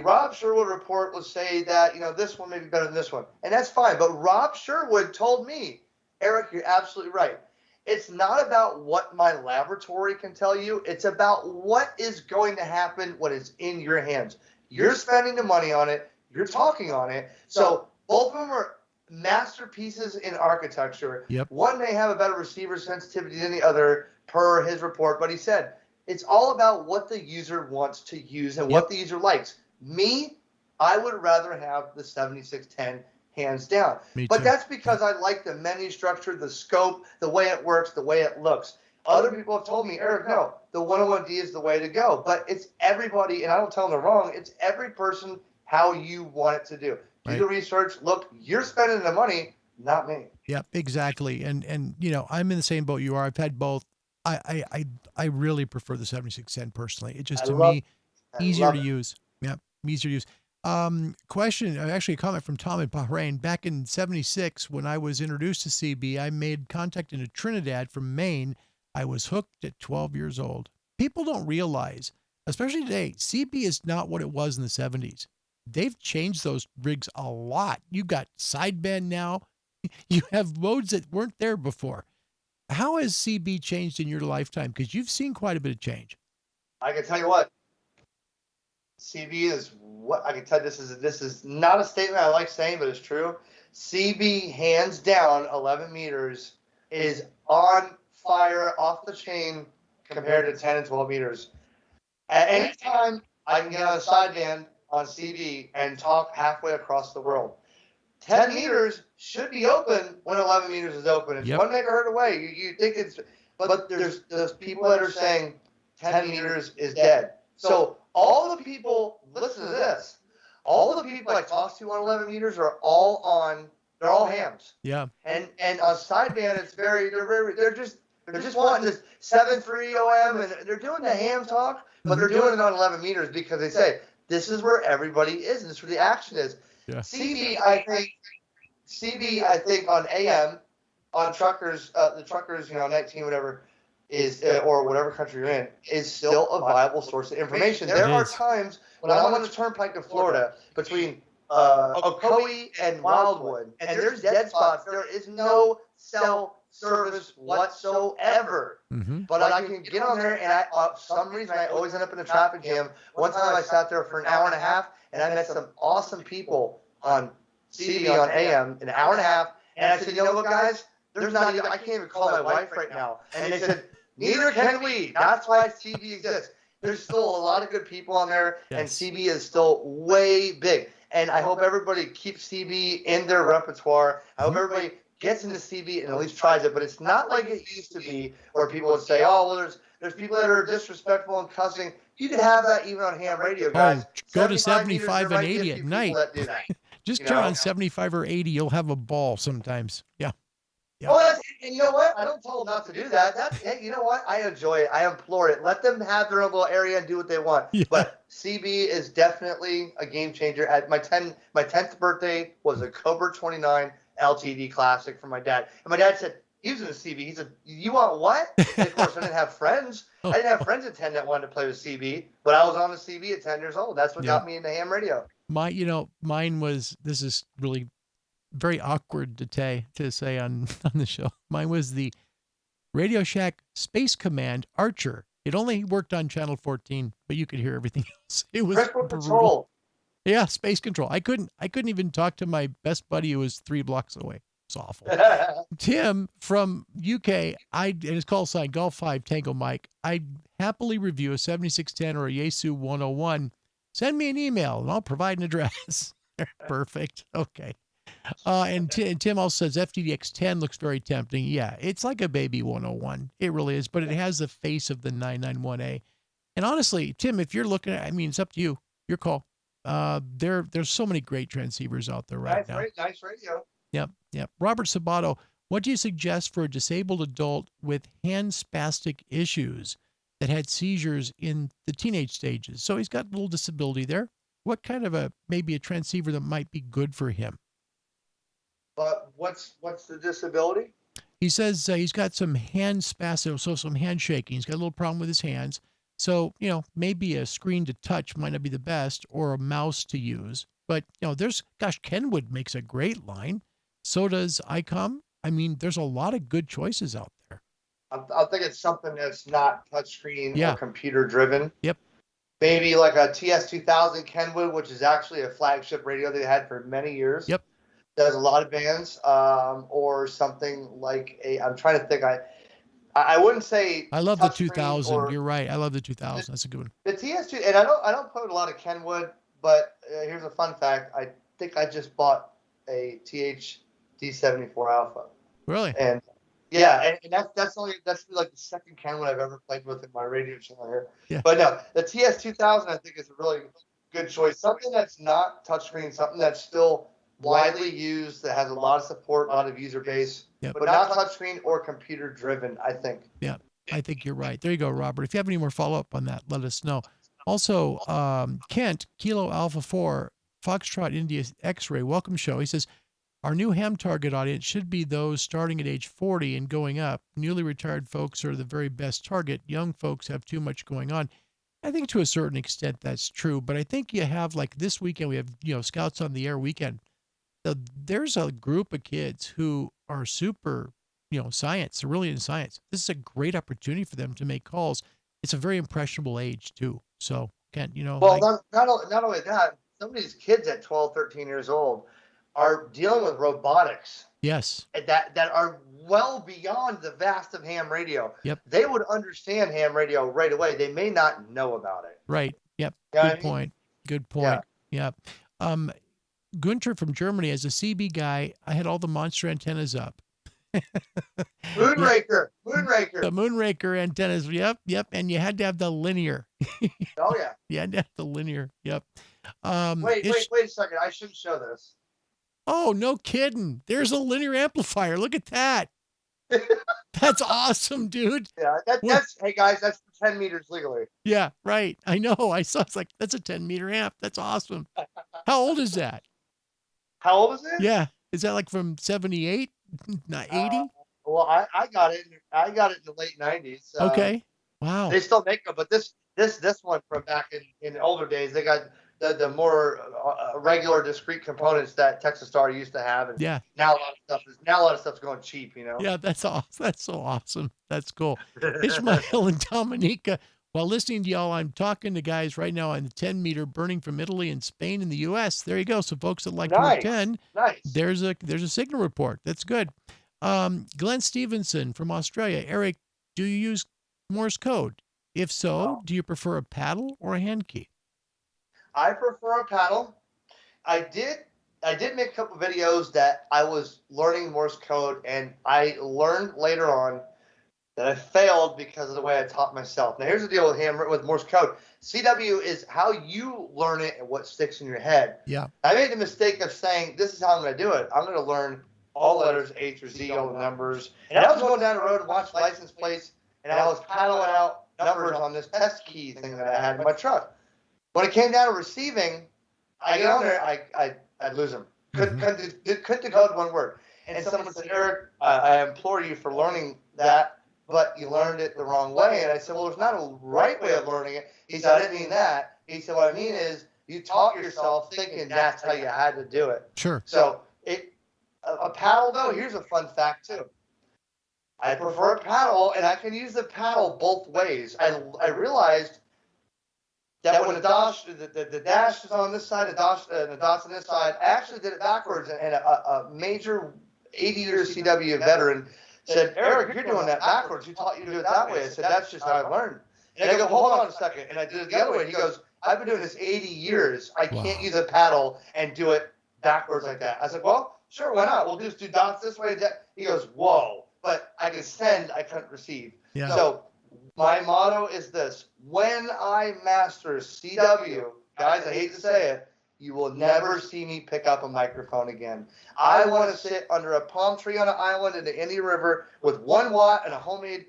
S3: Rob Sherwood report will say that, this one may be better than this one, and that's fine. But Rob Sherwood told me, Erik, you're absolutely right. It's not about what my laboratory can tell you. It's about what is going to happen when it's in your hands. You're spending the money on it. You're talking on it. So both of them are masterpieces in architecture.
S1: Yep.
S3: One may have a better receiver sensitivity than the other per his report, but he said it's all about what the user wants to use and what the user likes. Me, I would rather have the 7610 hands down. But that's because I like the menu structure, the scope, the way it works, the way it looks. Other people have told me, Erik, no, the 101D is the way to go. But it's everybody, and I don't tell them they're wrong, it's every person how you want it to do. Do the research. Look, you're spending the money, not me.
S1: Yep, exactly. And I'm in the same boat you are. I've had both. I really prefer the 7610 personally. It just, to me, easier to use. Yep, easier to use. Question, actually a comment from Tom in Bahrain. Back in 76, when I was introduced to CB, I made contact into Trinidad from Maine. I was hooked at 12 years old. People don't realize, especially today, CB is not what it was in the 70s. They've changed those rigs a lot. You've got sideband now. You have modes that weren't there before. How has CB changed in your lifetime? Because you've seen quite a bit of change.
S3: I can tell you what, CB is what I can tell you. This is not a statement I like saying, but it's true. CB, hands down, 11 meters is on fire, off the chain compared to 10 and 12 meters. At any time, I can get on a sideband on CB and talk halfway across the world. 10 meters should be open when 11 meters is open. It's 1 megahertz away. You think it's, but there's people that are saying 10 meters is dead. So all the people, listen to this, all the people I talk to on 11 meters are all on, they're all hams.
S1: Yeah.
S3: And on sideband, it's they're just wanting this 7.3 OM, and they're doing the ham talk, but they're doing it on 11 meters because they say, this is where everybody is, and this is where the action is.
S1: Yeah.
S3: CB, I think on AM, on truckers, the truckers, 19, whatever, is, or whatever country you're in, is still a viable source of information. There are times when I'm on the turnpike in Florida between Ocoee and Wildwood, and there's dead spots. There is no cell service whatsoever. But I can get on there, and for some reason, I always end up in a traffic jam. One time I sat there for an hour and a half, and I met some awesome people on CB on AM, an hour and a half, and I said, you know what, guys? There's not even, I can't even call my wife right now. And they said, neither can we. That's why CB exists. There's still a lot of good people on there, and CB is still way big. And I hope everybody keeps CB in their repertoire. I hope everybody gets into CB and at least tries it. But it's not like it used to be where people would say, oh, well, there's people that are disrespectful and cussing. You can have that even on ham radio, guys.
S1: Go to 75 and 80 at night. Just turn on 75 or 80. You'll have a ball sometimes. Yeah.
S3: Well, and you know what? I don't tell them not to do that. Hey, you know what? I enjoy it. I implore it. Let them have their own little area and do what they want. Yeah. But CB is definitely a game changer. At my 10th birthday was a Cobra 29 LTD Classic for my dad. And my dad said, he was in the CB. He said, you want what? And of course, I didn't have friends. I didn't have friends at 10 that wanted to play with CB, but I was on the CB at 10 years old. That's what got me into ham radio.
S1: Mine was, this is really very awkward to say on the show. Mine was the Radio Shack Space Command Archer. It only worked on channel 14, but you could hear everything else. It was brutal. Yeah, space control. I couldn't even talk to my best buddy who was 3 blocks away. It's awful. Tim from UK, and his call sign Golf 5 Tango Mike. I'd happily review a 7610 or a Yaesu 101. Send me an email and I'll provide an address. Perfect. Okay. And Tim also says FTDX10 looks very tempting. Yeah, it's like a baby 101. It really is, but it has the face of the 991A. And honestly, Tim, if you're looking at, it's up to you. Your call. There's so many great transceivers out there right now.
S3: Nice radio.
S1: Yep. Robert Sabato, what do you suggest for a disabled adult with hand spastic issues that had seizures in the teenage stages? So he's got a little disability there. What kind of maybe a transceiver that might be good for him?
S3: But what's the disability?
S1: He says he's got some hand spasm, so some hand shaking. He's got a little problem with his hands. So, maybe a screen to touch might not be the best, or a mouse to use. But, Kenwood makes a great line. So does ICOM. There's a lot of good choices out there.
S3: I think it's something that's not touchscreen or computer driven.
S1: Yep.
S3: Maybe like a TS2000 Kenwood, which is actually a flagship radio they had for many years.
S1: Yep.
S3: Does a lot of bands, or something like I'm trying to think. I wouldn't say.
S1: I love the 2000. You're right. I love the 2000. That's a good one.
S3: The TS2, and I don't put a lot of Kenwood, but here's a fun fact. I think I just bought a THD74 Alpha.
S1: Really?
S3: And yeah, and that's like the second Kenwood I've ever played with in my radio channel here. Yeah. But no, the TS2000 I think is a really good choice. Something that's not touchscreen, something that's still widely used, that has a lot of support, a lot of user base, but not touchscreen or computer driven, I think.
S1: Yeah, I think you're right. There you go, Robert. If you have any more follow-up on that, let us know. Also, Kent, Kilo Alpha 4, Foxtrot India X-Ray, welcome show. He says, our new ham target audience should be those starting at age 40 and going up. Newly retired folks are the very best target. Young folks have too much going on. I think to a certain extent that's true, but I think you have, like this weekend, we have, Scouts on the Air weekend. So there's a group of kids who are super, science, they're really in science. This is a great opportunity for them to make calls. It's a very impressionable age too. So,
S3: Well, not only that, some of these kids at 12, 13 years old are dealing with robotics.
S1: Yes.
S3: That are well beyond the vast of ham radio.
S1: Yep.
S3: They would understand ham radio right away. They may not know about it.
S1: Right. Yep.
S3: You know
S1: Good point. Good point. Yeah. Gunter from Germany, as a CB guy, I had all the monster antennas up.
S3: Moonraker.
S1: The Moonraker antennas. Yep. And you had to have the linear.
S3: Oh yeah.
S1: You had to have the linear. Yep.
S3: Wait a second. I shouldn't show this.
S1: Oh, no kidding. There's a linear amplifier. Look at that. That's awesome, dude.
S3: Yeah, that's hey guys, that's 10 meters legally.
S1: Yeah, right. I know. I saw, it's like, that's a 10-meter amp. That's awesome. How old is that?
S3: How old is it?
S1: Yeah. Is that like from 78? Not 80?
S3: Well, I got it in the late 90s.
S1: Okay. Wow.
S3: They still make them, but this one from back in older days, they got the more regular discrete components that Texas Star used to have, and
S1: yeah.
S3: Now a lot of stuff's going cheap,
S1: Yeah, that's awesome. That's so awesome. That's cool. Ishmael and Dominica. While listening to y'all, I'm talking to guys right now on the 10-meter burning from Italy and Spain and the U.S. There you go. So folks that like to 10,
S3: nice.
S1: There's a signal report. That's good. Glenn Stevenson from Australia. Erik, do you use Morse code? If so, do you prefer a paddle or a hand key?
S3: I prefer a paddle. I did make a couple videos that I was learning Morse code, and I learned later on that I failed because of the way I taught myself. Now here's the deal with Morse code. CW is how you learn it and what sticks in your head.
S1: Yeah.
S3: I made the mistake of saying, this is how I'm going to do it. I'm going to learn all letters, A through Z, all the numbers. And I was going down the road and watching license plates, and I was paddling out numbers on this test key thing that I had in my truck. When it came down to receiving, I get on there, I'd lose them. Couldn't decode one word. And someone said, Erik, I implore you for learning that, but you learned it the wrong way. And I said, well, there's not a right way of learning it. He said, I didn't mean that. He said, what I mean is you taught yourself thinking that's how you had to do it.
S1: Sure.
S3: So a paddle, though, here's a fun fact, too. I prefer a paddle, and I can use the paddle both ways. I realized that when the dash is on this side, the dot's on this side, I actually did it backwards, and a major 80-year CW veteran said, Erik, you're doing that backwards. Who taught you to do it that way? I said, that's just how I learned. And I go, hold on a second. And I did it the other way. He goes, I've been doing this 80 years. I can't use a paddle and do it backwards like that. I said, well, sure, why not? We'll just do dots this way. He goes, whoa. But I can send, I couldn't receive.
S1: Yeah.
S3: So my motto is this. When I master CW, guys, I hate to say it, you will never see me pick up a microphone again. I want to sit under a palm tree on an island in the Indian River with 1 watt and a homemade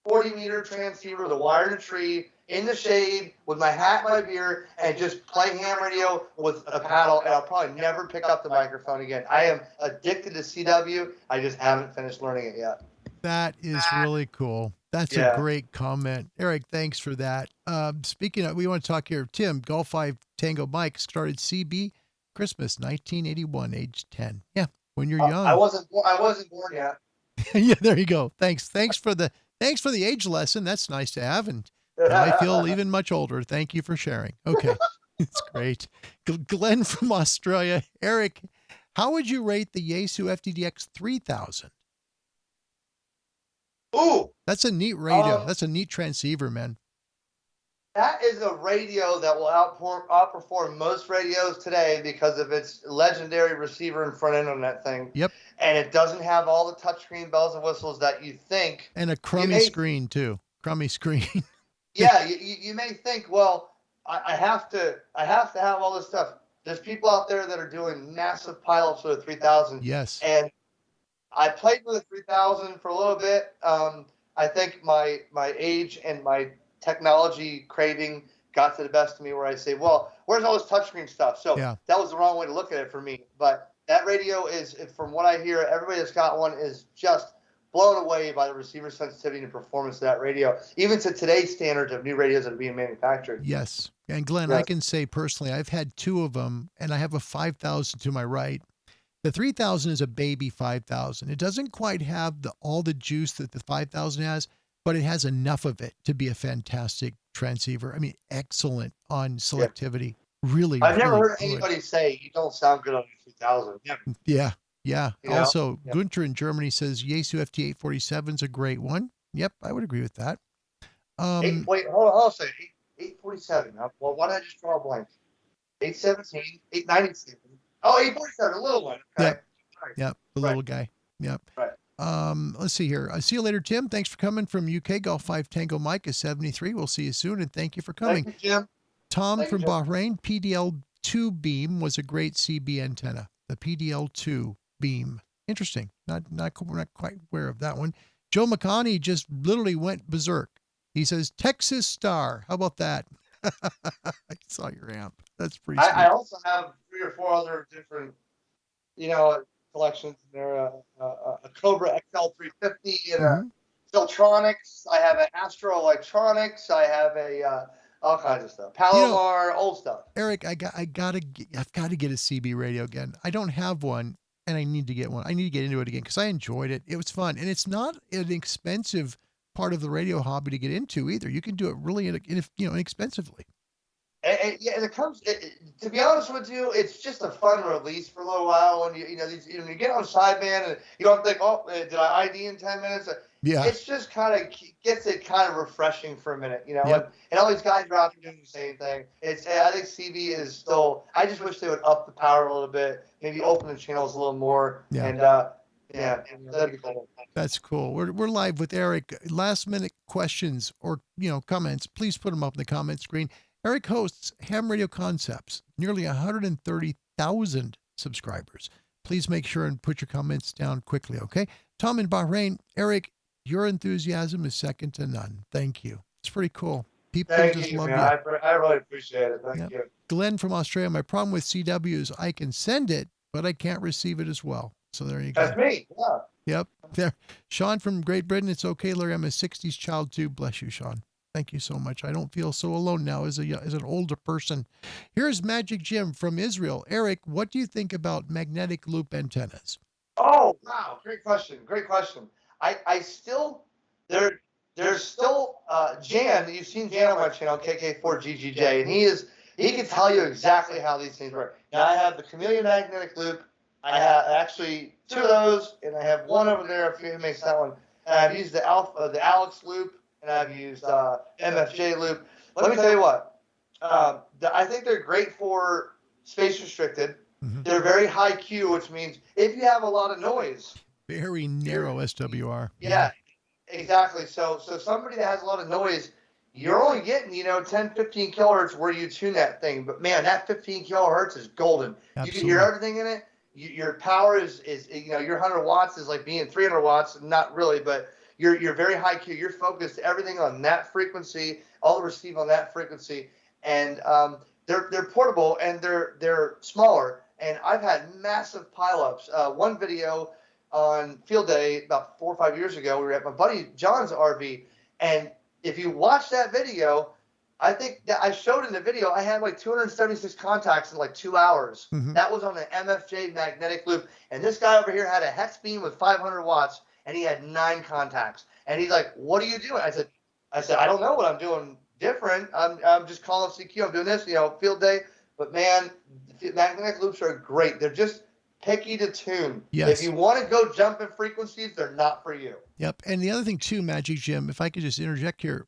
S3: 40-meter transceiver with a wire in a tree in the shade with my hat and my beer and just play ham radio with a paddle, and I'll probably never pick up the microphone again. I am addicted to CW. I just haven't finished learning it yet.
S1: That is really cool. That's a great comment. Erik, thanks for that. Speaking of, we want to talk here. Tim, Golf 5 Tango Mike started CB Christmas 1981, age 10. Yeah, when you're young.
S3: I wasn't born yet.
S1: Yeah, there you go. Thanks for the age lesson. That's nice to have, and I feel even much older. Thank you for sharing. Okay, it's great. Glenn from Australia. Erik, how would you rate the Yaesu FTDX 3000?
S3: Ooh,
S1: that's a neat radio. That's a neat transceiver, man.
S3: That is a radio that will outperform most radios today because of its legendary receiver and front end on that thing.
S1: Yep.
S3: And it doesn't have all the touchscreen bells and whistles that you think.
S1: And a crummy screen too. Crummy screen.
S3: Yeah, you may think, well, I have to have all this stuff. There's people out there that are doing massive pileups with a 3000.
S1: Yes.
S3: And I played with a 3000 for a little bit. I think my age and my technology craving got to the best of me where I say, well, where's all this touchscreen stuff? So
S1: Yeah.
S3: that was the wrong way to look at it for me. But that radio is, from what I hear, everybody that's got one is just blown away by the receiver sensitivity and performance of that radio, even to today's standards of new radios that are being manufactured.
S1: Yes. And Glenn,
S3: Yes.
S1: I can say personally, I've had two of them, and I have a 5,000 to my right. The 3,000 is a baby 5,000. It doesn't quite have all the juice that the 5,000 has, but it has enough of it to be a fantastic transceiver. I mean, excellent on selectivity. Really,
S3: I've never
S1: really
S3: heard
S1: good.
S3: anybody say you don't sound good on the 3000. Never.
S1: Yeah, yeah.
S3: You know?
S1: Also,
S3: Yeah.
S1: Gunter in Germany says Yaesu FT847 is a great one. Yep, I would agree with that.
S3: Wait, hold on a second. 847. Well, why did I just draw a blank? 817, 897. Oh, 847, a little one. Okay.
S1: Yep.
S3: Right.
S1: Yep, the
S3: Right.
S1: little guy. Yep.
S3: Right.
S1: Let's see here. See you later, Tim. Thanks for coming from UK. Golf 5 Tango Mike is 73. We'll see you soon, and thank you for coming.
S3: Thank you, Jim.
S1: Tom
S3: Thank you,
S1: from
S3: Jim.
S1: Bahrain, PDL2 beam was a great CB antenna. The PDL2 beam. Interesting. Not quite aware of that one. Joe McConney just literally went berserk. He says, Texas Star. How about that? I saw your amp. That's pretty sweet.
S3: I also have 3 or 4 other different, collections. There a Cobra XL350 and a Filtronics. I have an Astro Electronics. I have a all kinds of stuff. Palomar, old stuff.
S1: Erik, I've got to get a CB radio again. I don't have one, and I need to get one. I need to get into it again because I enjoyed it. It was fun, and it's not an expensive part of the radio hobby to get into either. You can do it really inexpensively.
S3: And it comes. To be honest with you, it's just a fun release for a little while. When you get on sideband and you don't think, oh, did I ID in 10 minutes?
S1: Yeah.
S3: It's just kind of gets it kind of refreshing for a minute,
S1: Yep.
S3: And all these guys are out there doing the same thing. I think CB is still. I just wish they would up the power a little bit, maybe open the channels a little more.
S1: Yeah.
S3: And that'd be cool.
S1: That's cool. We're live with Erik. Last minute questions or comments, please put them up in the comment screen. Erik hosts Ham Radio Concepts, nearly 130,000 subscribers. Please make sure and put your comments down quickly, okay? Tom in Bahrain, Erik, your enthusiasm is second to none. Thank you. It's pretty cool. People
S3: Thank
S1: just
S3: you,
S1: love
S3: man.
S1: you.
S3: I really appreciate it. Thank
S1: Yep.
S3: you.
S1: Glenn from Australia, my problem with CW is I can send it, but I can't receive it as well. So there you go.
S3: That's me. Yeah.
S1: Yep. There. Sean from Great Britain, it's okay, Larry. I'm a 60s child too. Bless you, Sean. Thank you so much. I don't feel so alone now as an older person. Here's Magic Jim from Israel. Erik, what do you think about magnetic loop antennas?
S3: Oh, wow. Great question. I still, there's still Jan. You've seen Jan on my channel, KJ4YZI, and he can tell you exactly how these things work. Now, I have the Chameleon magnetic loop. I have actually 2 of those, and I have one over there. I forget who makes that one. And I've used the Alex loop, and I've used MFJ loop. Let me tell you what. I think they're great for space restricted.
S1: Mm-hmm.
S3: They're very high Q, which means if you have a lot of noise.
S1: Very narrow SWR.
S3: Yeah, exactly. So somebody that has a lot of noise, you're only getting, 10, 15 kilohertz where you tune that thing. But man, that 15 kilohertz is golden.
S1: Absolutely.
S3: You can hear everything in it. Your power is your 100 watts is like being 300 watts. Not really, but you're very high Q. You're focused everything on that frequency, all the receive on that frequency, and they're portable and they're smaller. And I've had massive pileups. One video on field day about 4 or 5 years ago, we were at my buddy John's RV, and if you watch that video, I think that I showed in the video I had like 276 contacts in like 2 hours.
S1: Mm-hmm.
S3: That was on an MFJ magnetic loop, and this guy over here had a hex beam with 500 watts, and he had 9 contacts. And he's like, "What are you doing?" I said, "I don't know what I'm doing different. I'm just calling up CQ. I'm doing this, field day." But man, magnetic loops are great. They're just picky to tune.
S1: Yes.
S3: If you want to go jump in frequencies, they're not for you.
S1: Yep. And the other thing too, Magic Jim, if I could just interject here,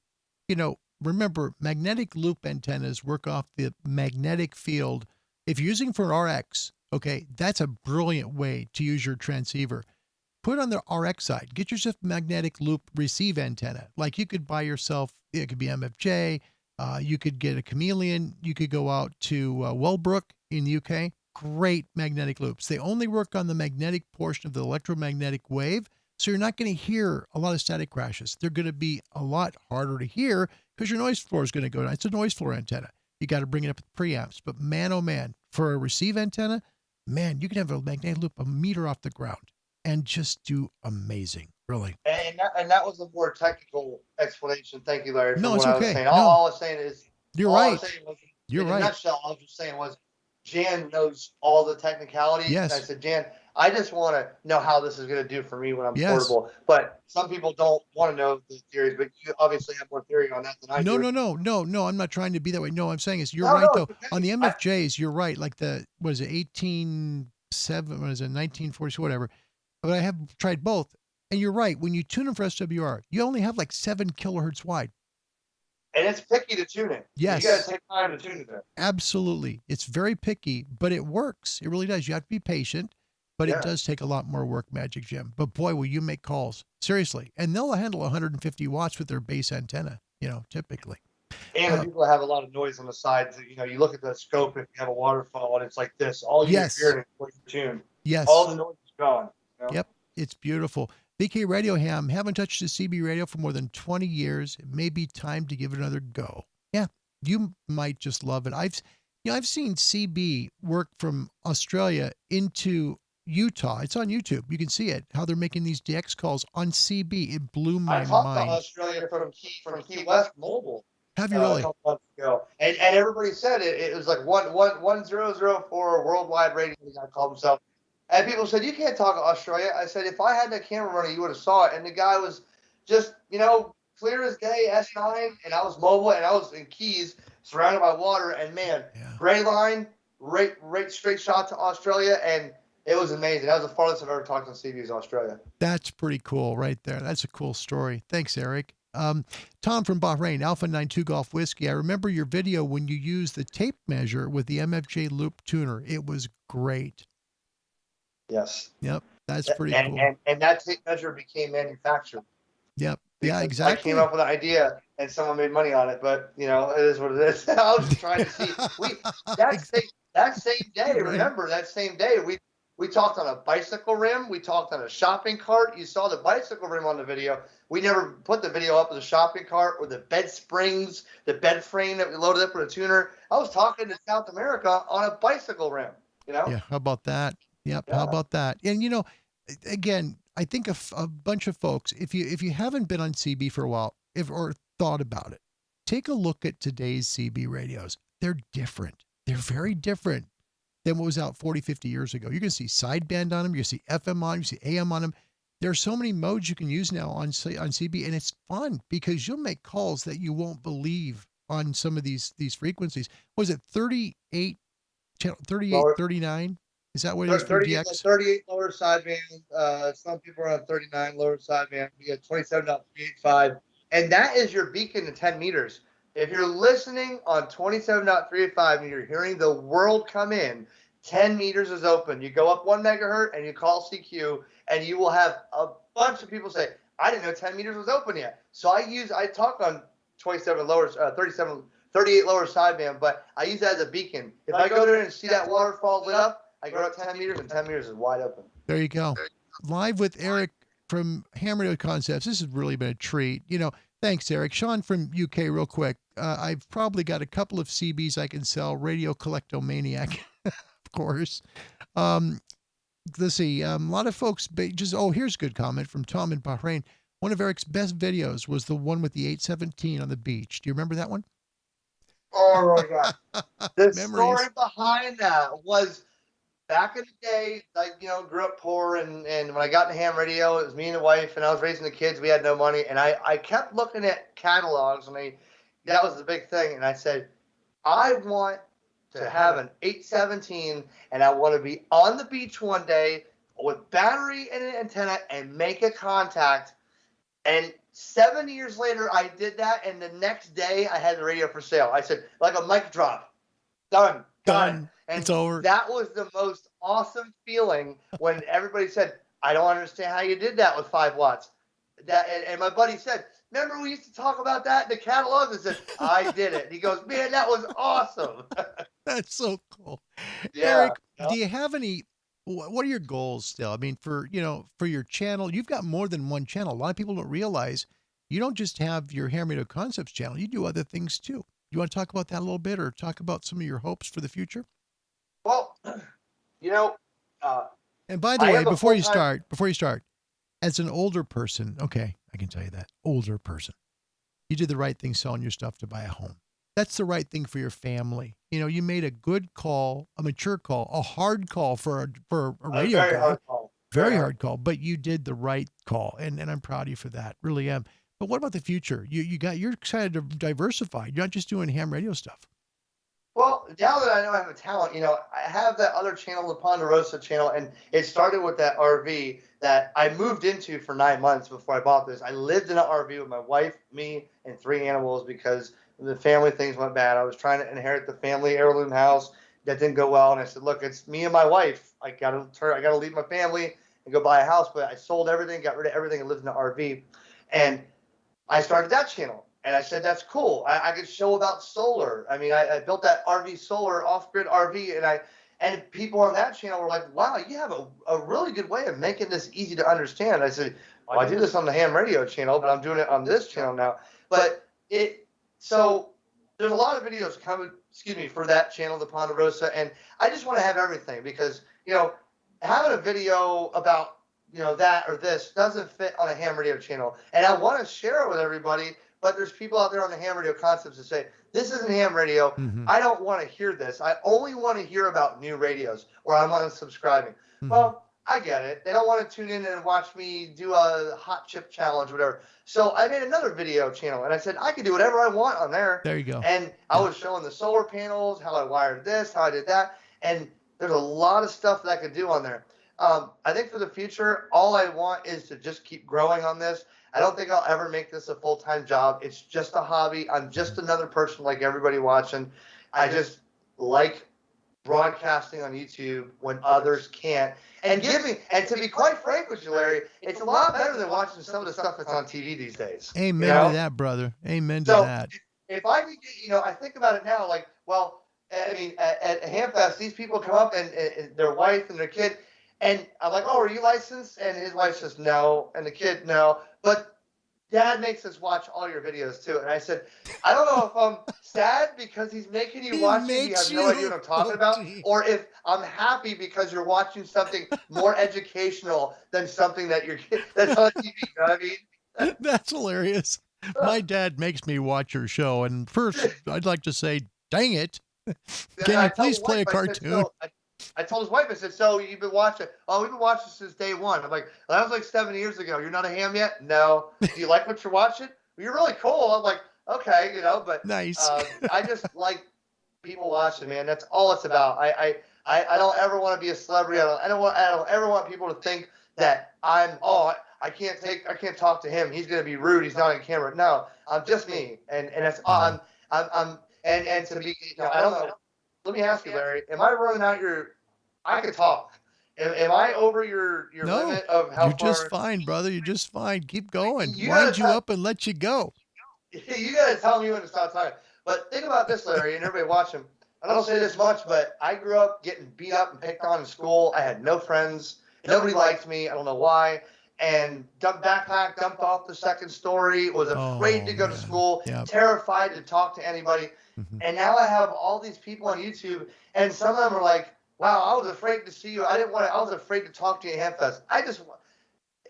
S1: remember magnetic loop antennas work off the magnetic field. If you're using for an RX, okay, that's a brilliant way to use your transceiver. Put on the RX side, get yourself magnetic loop receive antenna. Like you could buy yourself, it could be MFJ, you could get a Chameleon, you could go out to Wellbrook in the UK. Great magnetic loops. They only work on the magnetic portion of the electromagnetic wave. So you're not going to hear a lot of static crashes. They're going to be a lot harder to hear because your noise floor is going to go down. It's a noise floor antenna. You got to bring it up with preamps. But man, oh man, for a receive antenna, man, you can have a magnetic loop a meter off the ground and just do amazing, really.
S3: And that was a more technical explanation. Thank you, Larry, for
S1: No, it's
S3: what I was
S1: okay.
S3: saying.
S1: No.
S3: All I was saying is,
S1: You're
S3: all I
S1: right.
S3: was saying was,
S1: You're
S3: in
S1: right.
S3: a nutshell, I was just saying was, Jan knows all the technicalities.
S1: Yes.
S3: And I said, Jan, I just want to know how this is going to do for me when I'm
S1: Yes.
S3: portable. But some people don't want to know the theories, but you obviously have more theory on that than I do.
S1: No. I'm not trying to be that way. No, I'm saying is you're
S3: No,
S1: right,
S3: no,
S1: though.
S3: it's okay.
S1: On the MFJs, you're right. Like the, what is it, 1940s, whatever. But I have tried both. And you're right. When you tune them for SWR, you only have like 7 kilohertz wide.
S3: And it's picky to tune it.
S1: Yes.
S3: You got to take time to tune it there.
S1: Absolutely. It's very picky, but it works. It really does. You have to be patient, but it does take a lot more work, Magic Jim. But boy, will you make calls. Seriously. And they'll handle 150 watts with their base antenna, typically.
S3: And people have a lot of noise on the sides. You look at the scope if you have a waterfall and it's like this. All you're hearing is what you tune.
S1: Yes.
S3: All the noise is gone.
S1: Yep. It's beautiful. BK Radio Ham, haven't touched the CB radio for more than 20 years. It may be time to give it another go. Yeah, you might just love it. I've seen CB work from Australia into Utah. It's on YouTube. You can see it, how they're making these DX calls on CB. It blew my mind.
S3: I talked to Australia from Key West Mobile.
S1: Have you really?
S3: A couple months ago. And everybody said it was like 1004 worldwide rating, the guy called himself. And people said, you can't talk to Australia. I said, if I had that camera running, you would have saw it. And the guy was just, clear as day, S9, and I was mobile, and I was in Keys, surrounded by water, and man, gray line, right straight shot to Australia, and it was amazing. That was the farthest I've ever talked on CB is Australia.
S1: That's pretty cool right there. That's a cool story. Thanks, Erik. Tom from Bahrain, Alpha 92 Golf Whiskey. I remember your video when you used the tape measure with the MFJ loop tuner. It was great.
S3: Yes.
S1: Yep. That's pretty cool.
S3: And that tape measure became manufactured.
S1: Yep. Yeah, exactly.
S3: I came up with an idea and someone made money on it, but it is what it is. I was just trying to see. That same day, remember that same day, we talked on a bicycle rim. We talked on a shopping cart. You saw the bicycle rim on the video. We never put the video up with the shopping cart or the bed springs, the bed frame that we loaded up with a tuner. I was talking to South America on a bicycle rim,
S1: Yeah, how about that? Yep. Yeah. How about that? And, again, I think a bunch of folks, if you haven't been on CB for a while or thought about it, take a look at today's CB radios. They're different. They're very different than what was out 40, 50 years ago. You're going to see sideband on them. You see FM on them. You see AM on them. There are so many modes you can use now on CB, and it's fun because you'll make calls that you won't believe on some of these frequencies. What was it, 38, 39? Is that what it is for DX?
S3: 38 lower sideband. Some people are on 39 lower sideband. We got 27.385. And that is your beacon to 10 meters. If you're listening on 27.385 and you're hearing the world come in, 10 meters is open. You go up 1 megahertz and you call CQ, and you will have a bunch of people say, I didn't know 10 meters was open yet. So I talk on 38 lower sideband, but I use that as a beacon. If I go there and see that waterfall lit up, I go up 10 meters, and 10 meters is wide open.
S1: There you go. Live with Erik from Ham Radio Concepts. This has really been a treat. Thanks, Erik. Sean from UK, real quick. I've probably got a couple of CBs I can sell. Radio Collectomaniac, of course. Let's see. A lot of folks here's a good comment from Tom in Bahrain. One of Erik's best videos was the one with the 817 on the beach. Do you remember that one?
S3: Oh, my God. The story behind that was back in the day, I grew up poor, and when I got into ham radio, it was me and the wife, and I was raising the kids. We had no money, and I kept looking at catalogs, and that was the big thing. And I said, I want to have an 817, and I want to be on the beach one day with battery and an antenna and make a contact. And 7 years later, I did that, and the next day, I had the radio for sale. I said, like a mic drop, done. And
S1: it's over.
S3: That was the most awesome feeling when everybody said, I don't understand how you did that with 5 watts. And my buddy said, remember we used to talk about that in the catalog? I said, I did it. And he goes, man, that was awesome.
S1: That's so cool.
S3: Yeah.
S1: Erik, do you have any What are your goals still? I mean, for your channel, you've got more than one channel. A lot of people don't realize you don't just have your Ham Radio Concepts channel. You do other things too. You want to talk about that a little bit, or talk about some of your hopes for the future?
S3: Well, you know, uh,
S1: And by the
S3: I
S1: way,
S3: am a
S1: before you start, as an older person, okay, I can tell you that older person, you did the right thing selling your stuff to buy a home. That's the right thing for your family. You made a good call, a mature call, a hard call for a radio
S3: very
S1: guy.
S3: hard call.
S1: Very hard call, but you did the right call, and I'm proud of you for that. Really am. But what about the future? You're excited to diversify. You're not just doing ham radio stuff.
S3: Well, now that I know I have a talent, I have that other channel, the Ponderosa channel, and it started with that RV that I moved into for 9 months before I bought this. I lived in an RV with my wife, me, and 3 animals because the family things went bad. I was trying to inherit the family heirloom house. That didn't go well, and I said, "Look, it's me and my wife. I gotta leave my family and go buy a house." But I sold everything, got rid of everything, and lived in an RV. And I started that channel. And I said, that's cool. I could show about solar. I mean, I built that RV solar off-grid RV, and people on that channel were like, wow, you have a really good way of making this easy to understand. I said, well, I do this on the ham radio channel, but I'm doing it on this channel now. So there's a lot of videos coming, for that channel, the Ponderosa, and I just want to have everything because, having a video about, that or this doesn't fit on a ham radio channel. And I want to share it with everybody. But there's people out there on the ham radio concepts that say, this isn't ham radio. Mm-hmm. I don't want to hear this. I only want to hear about new radios or I'm unsubscribing. Mm-hmm. Well, I get it. They don't want to tune in and watch me do a hot chip challenge, whatever. So I made another video channel and I said, I can do whatever I want on there.
S1: There you go.
S3: And I was showing the solar panels, how I wired this, how I did that. And there's a lot of stuff that I could do on there. I think for the future, all I want is to just keep growing on this. I don't think I'll ever make this a full-time job. It's just a hobby. I'm just another person like everybody watching. I just like broadcasting on YouTube when others can't. And to be quite frank with you, Larry, it's a lot better than watching some of the stuff that's on TV these days.
S1: Amen to that, brother. Amen to that.
S3: If I could get, I think about it now, like, well, I mean, at Hamfest, these people come up and their wife and their kid, and I'm like, oh, are you licensed? And his wife says, no. And the kid, no. But Dad makes us watch all your videos, too. And I said, I don't know if I'm sad because he's making you watch it. You have no idea what I'm talking about. Or if I'm happy because you're watching something more educational than something that's on TV. You know what I mean?
S1: That's hilarious. My dad makes me watch your show. And first, I'd like to say, dang it. Can you please play a cartoon?
S3: I told his wife, I said, so you've been watching? Oh, we've been watching since day one. I'm like, well, that was like 7 years ago. You're not a ham yet? No. Do you like what you're watching? Well, you're really cool. I'm like, okay, but
S1: nice.
S3: I just like people watching, man. That's all it's about. I don't ever want to be a celebrity. I don't ever want people to think that I can't talk to him. He's gonna be rude. He's not on camera. No, I'm just me, and that's I'm and to be, I don't know. Let me ask you, Larry. Am I running out I could talk. Am I over your limit of how far?
S1: You're just fine, brother. You're just fine. Keep going. Wind you up and let you go.
S3: You got to tell me when to stop talking. But think about this, Larry, and everybody watching. I don't say this much, but I grew up getting beat up and picked on in school. I had no friends. Nobody liked me. I don't know why. And dumped off the second story, was afraid to go to school, terrified to talk to anybody. Mm-hmm. And now I have all these people on YouTube, and some of them are like, wow, I was afraid to see you. I was afraid to talk to you at Hamfest.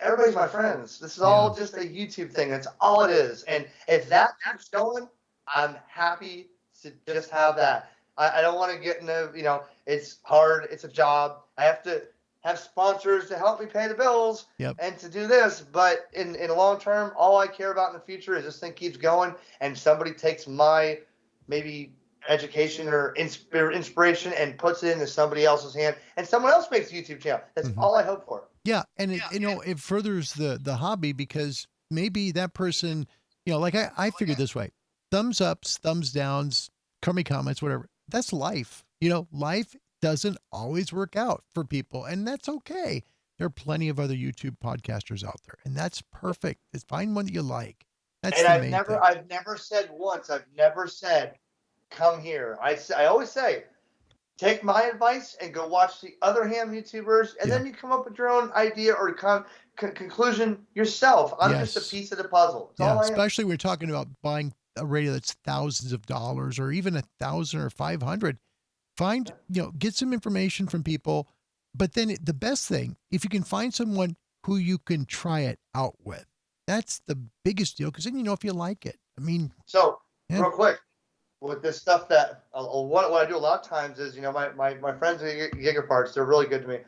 S3: Everybody's my friends. This is all just a YouTube thing. That's all it is. And if that keeps going, I'm happy to just have that. I don't want to get into, it's hard. It's a job. I have to have sponsors to help me pay the bills and to do this. But in the long term, all I care about in the future is this thing keeps going and somebody takes my maybe education or inspiration and puts it into somebody else's hand and someone else makes a YouTube channel. That's all I hope for.
S1: Yeah. And it furthers the hobby because maybe that person, like I figured this way, thumbs ups, thumbs downs, crummy comments, whatever. That's life. Life doesn't always work out for people and that's okay. There are plenty of other YouTube podcasters out there and that's perfect. Find one that you like. That's
S3: and I've never said once, come here. I always say, take my advice and go watch the other ham YouTubers, and then you come up with your own idea or conclusion yourself. I'm just a piece of the puzzle. That's all I am.
S1: Especially when you're talking about buying a radio that's thousands of dollars or even 1,000 or 500. Find, get some information from people. But then the best thing, if you can find someone who you can try it out with, that's the biggest deal, because then you know if you like it. I mean,
S3: so real quick, with this stuff that what I do a lot of times is, my friends at Gigaparts, they're really good to me,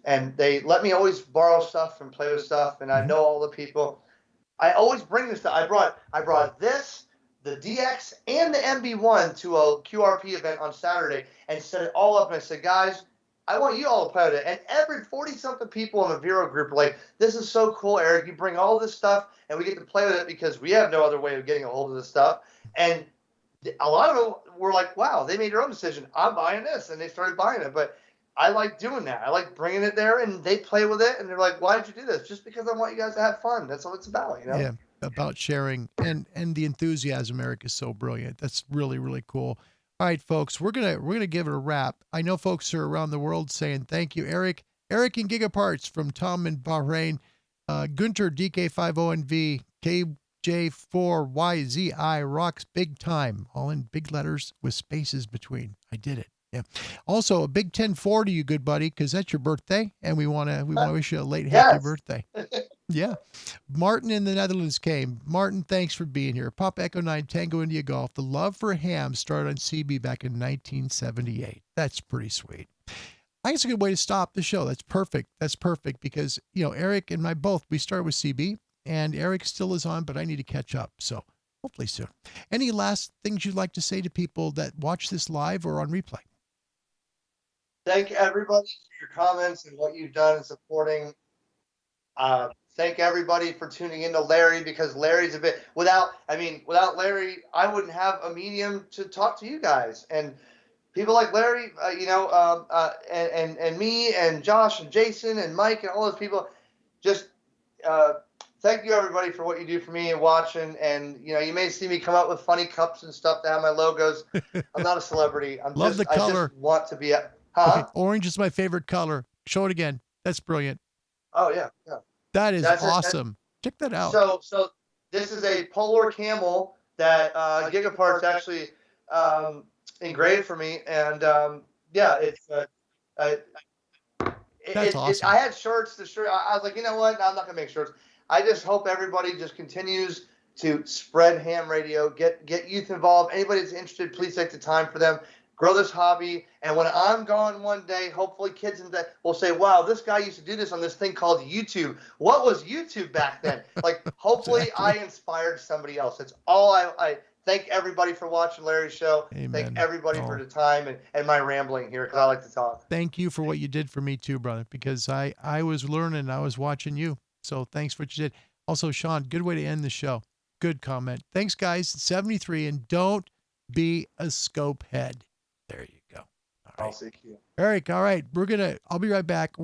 S3: and they let me always borrow stuff and play with stuff, and I know all the people. I always bring this stuff. I brought this, the DX, and the MB1 to a QRP event on Saturday and set it all up, and I said, guys, I want you all to play with it. And every 40-something people in the Vero group were like, this is so cool, Erik. You bring all this stuff, and we get to play with it because we have no other way of getting a hold of this stuff. And a lot of them were like, wow, they made their own decision. I'm buying this. And they started buying it. But I like doing that. I like bringing it there, and they play with it. And they're like, why did you do this? Just because I want you guys to have fun. That's all it's about,
S1: Yeah, about sharing. And the enthusiasm, Erik, is so brilliant. That's really, really cool. All right, folks, we're gonna give it a wrap. I know folks are around the world saying thank you, Erik. Erik and Gigaparts from Tom in Bahrain, Gunter DK5ONV, KJ4YZI rocks big time, all in big letters with spaces between. I did it. Yeah. Also, a big 10-4 to you, good buddy, because that's your birthday, and we want to wish you a late happy birthday. Yeah. Martin in the Netherlands came. Martin, thanks for being here. Pop Echo 9 Tango India Golf. The love for ham started on CB back in 1978. That's pretty sweet. I think it's a good way to stop the show. That's perfect. That's perfect because, Erik and we started with CB, and Erik still is on, but I need to catch up. So hopefully soon. Any last things you'd like to say to people that watch this live or on replay?
S3: Thank everybody for your comments and what you've done in supporting. Thank everybody for tuning into Larry, because Larry's without Larry, I wouldn't have a medium to talk to you guys. And people like Larry, and me and Josh and Jason and Mike and all those people, just thank you everybody for what you do for me and watching. And you may see me come up with funny cups and stuff to have my logos. I'm not a celebrity. I just want to be
S1: Okay, orange is my favorite color. Show it again. That's brilliant.
S3: Oh yeah.
S1: That's awesome. Check that out.
S3: So this is a polar camel that Gigaparts actually engraved for me, and it's
S1: that's awesome.
S3: I had shirts. I was like, you know what? No, I'm not gonna make shirts. I just hope everybody just continues to spread ham radio, get youth involved. Anybody that's interested, please take the time for them. Grow this hobby, and when I'm gone one day, hopefully kids will say, wow, this guy used to do this on this thing called YouTube. What was YouTube back then? Like, hopefully I inspired somebody else. That's all I thank everybody for watching Larry's show.
S1: Amen.
S3: Thank everybody for the time and my rambling here, because I like to talk.
S1: Thank you for what you did for me too, brother, because I was learning, I was watching you. So thanks for what you did. Also, Sean, good way to end the show. Good comment. Thanks, guys. 73, and don't be a scope head. There you go. All right.
S3: I'll see you.
S1: Erik, all right. I'll be right back.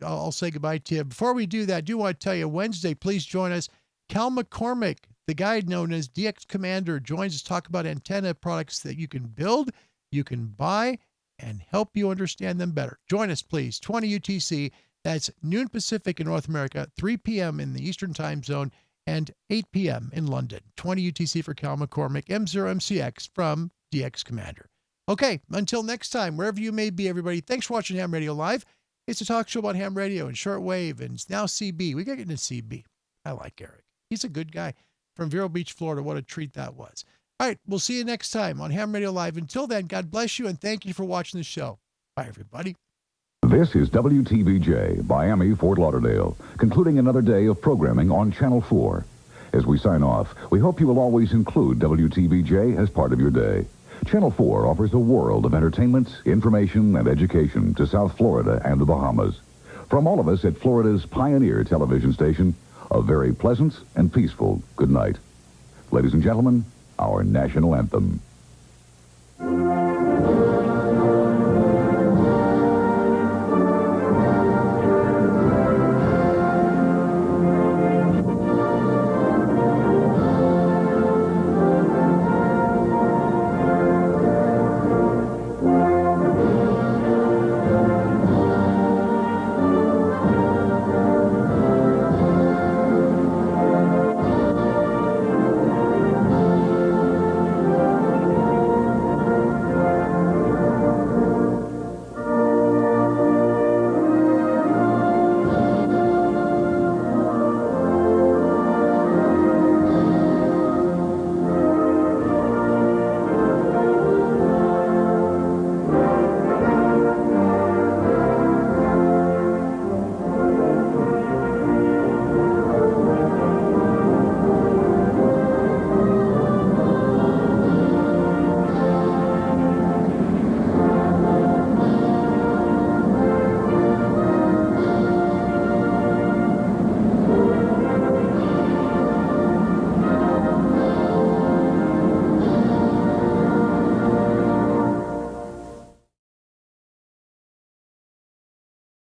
S1: I'll say goodbye to you. Before we do that, I do want to tell you, Wednesday, please join us. Cal McCormick, the guy known as DX Commander, joins us to talk about antenna products that you can build, you can buy, and help you understand them better. Join us, please. 20 UTC. That's noon Pacific in North America, 3 p.m. in the Eastern Time Zone, and 8 p.m. in London. 20 UTC for Cal McCormick, M0MCX from DX Commander. Okay, until next time, wherever you may be, everybody, thanks for watching Ham Radio Live. It's a talk show about ham radio and shortwave, and now CB. We got to get into CB. I like Erik. He's a good guy from Vero Beach, Florida. What a treat that was. All right, we'll see you next time on Ham Radio Live. Until then, God bless you, and thank you for watching the show. Bye, everybody.
S4: This is WTBJ, Miami, Fort Lauderdale, concluding another day of programming on Channel 4. As we sign off, we hope you will always include WTBJ as part of your day. Channel 4 offers a world of entertainment, information, and education to South Florida and the Bahamas. From all of us at Florida's pioneer television station, a very pleasant and peaceful good night. Ladies and gentlemen, our national anthem.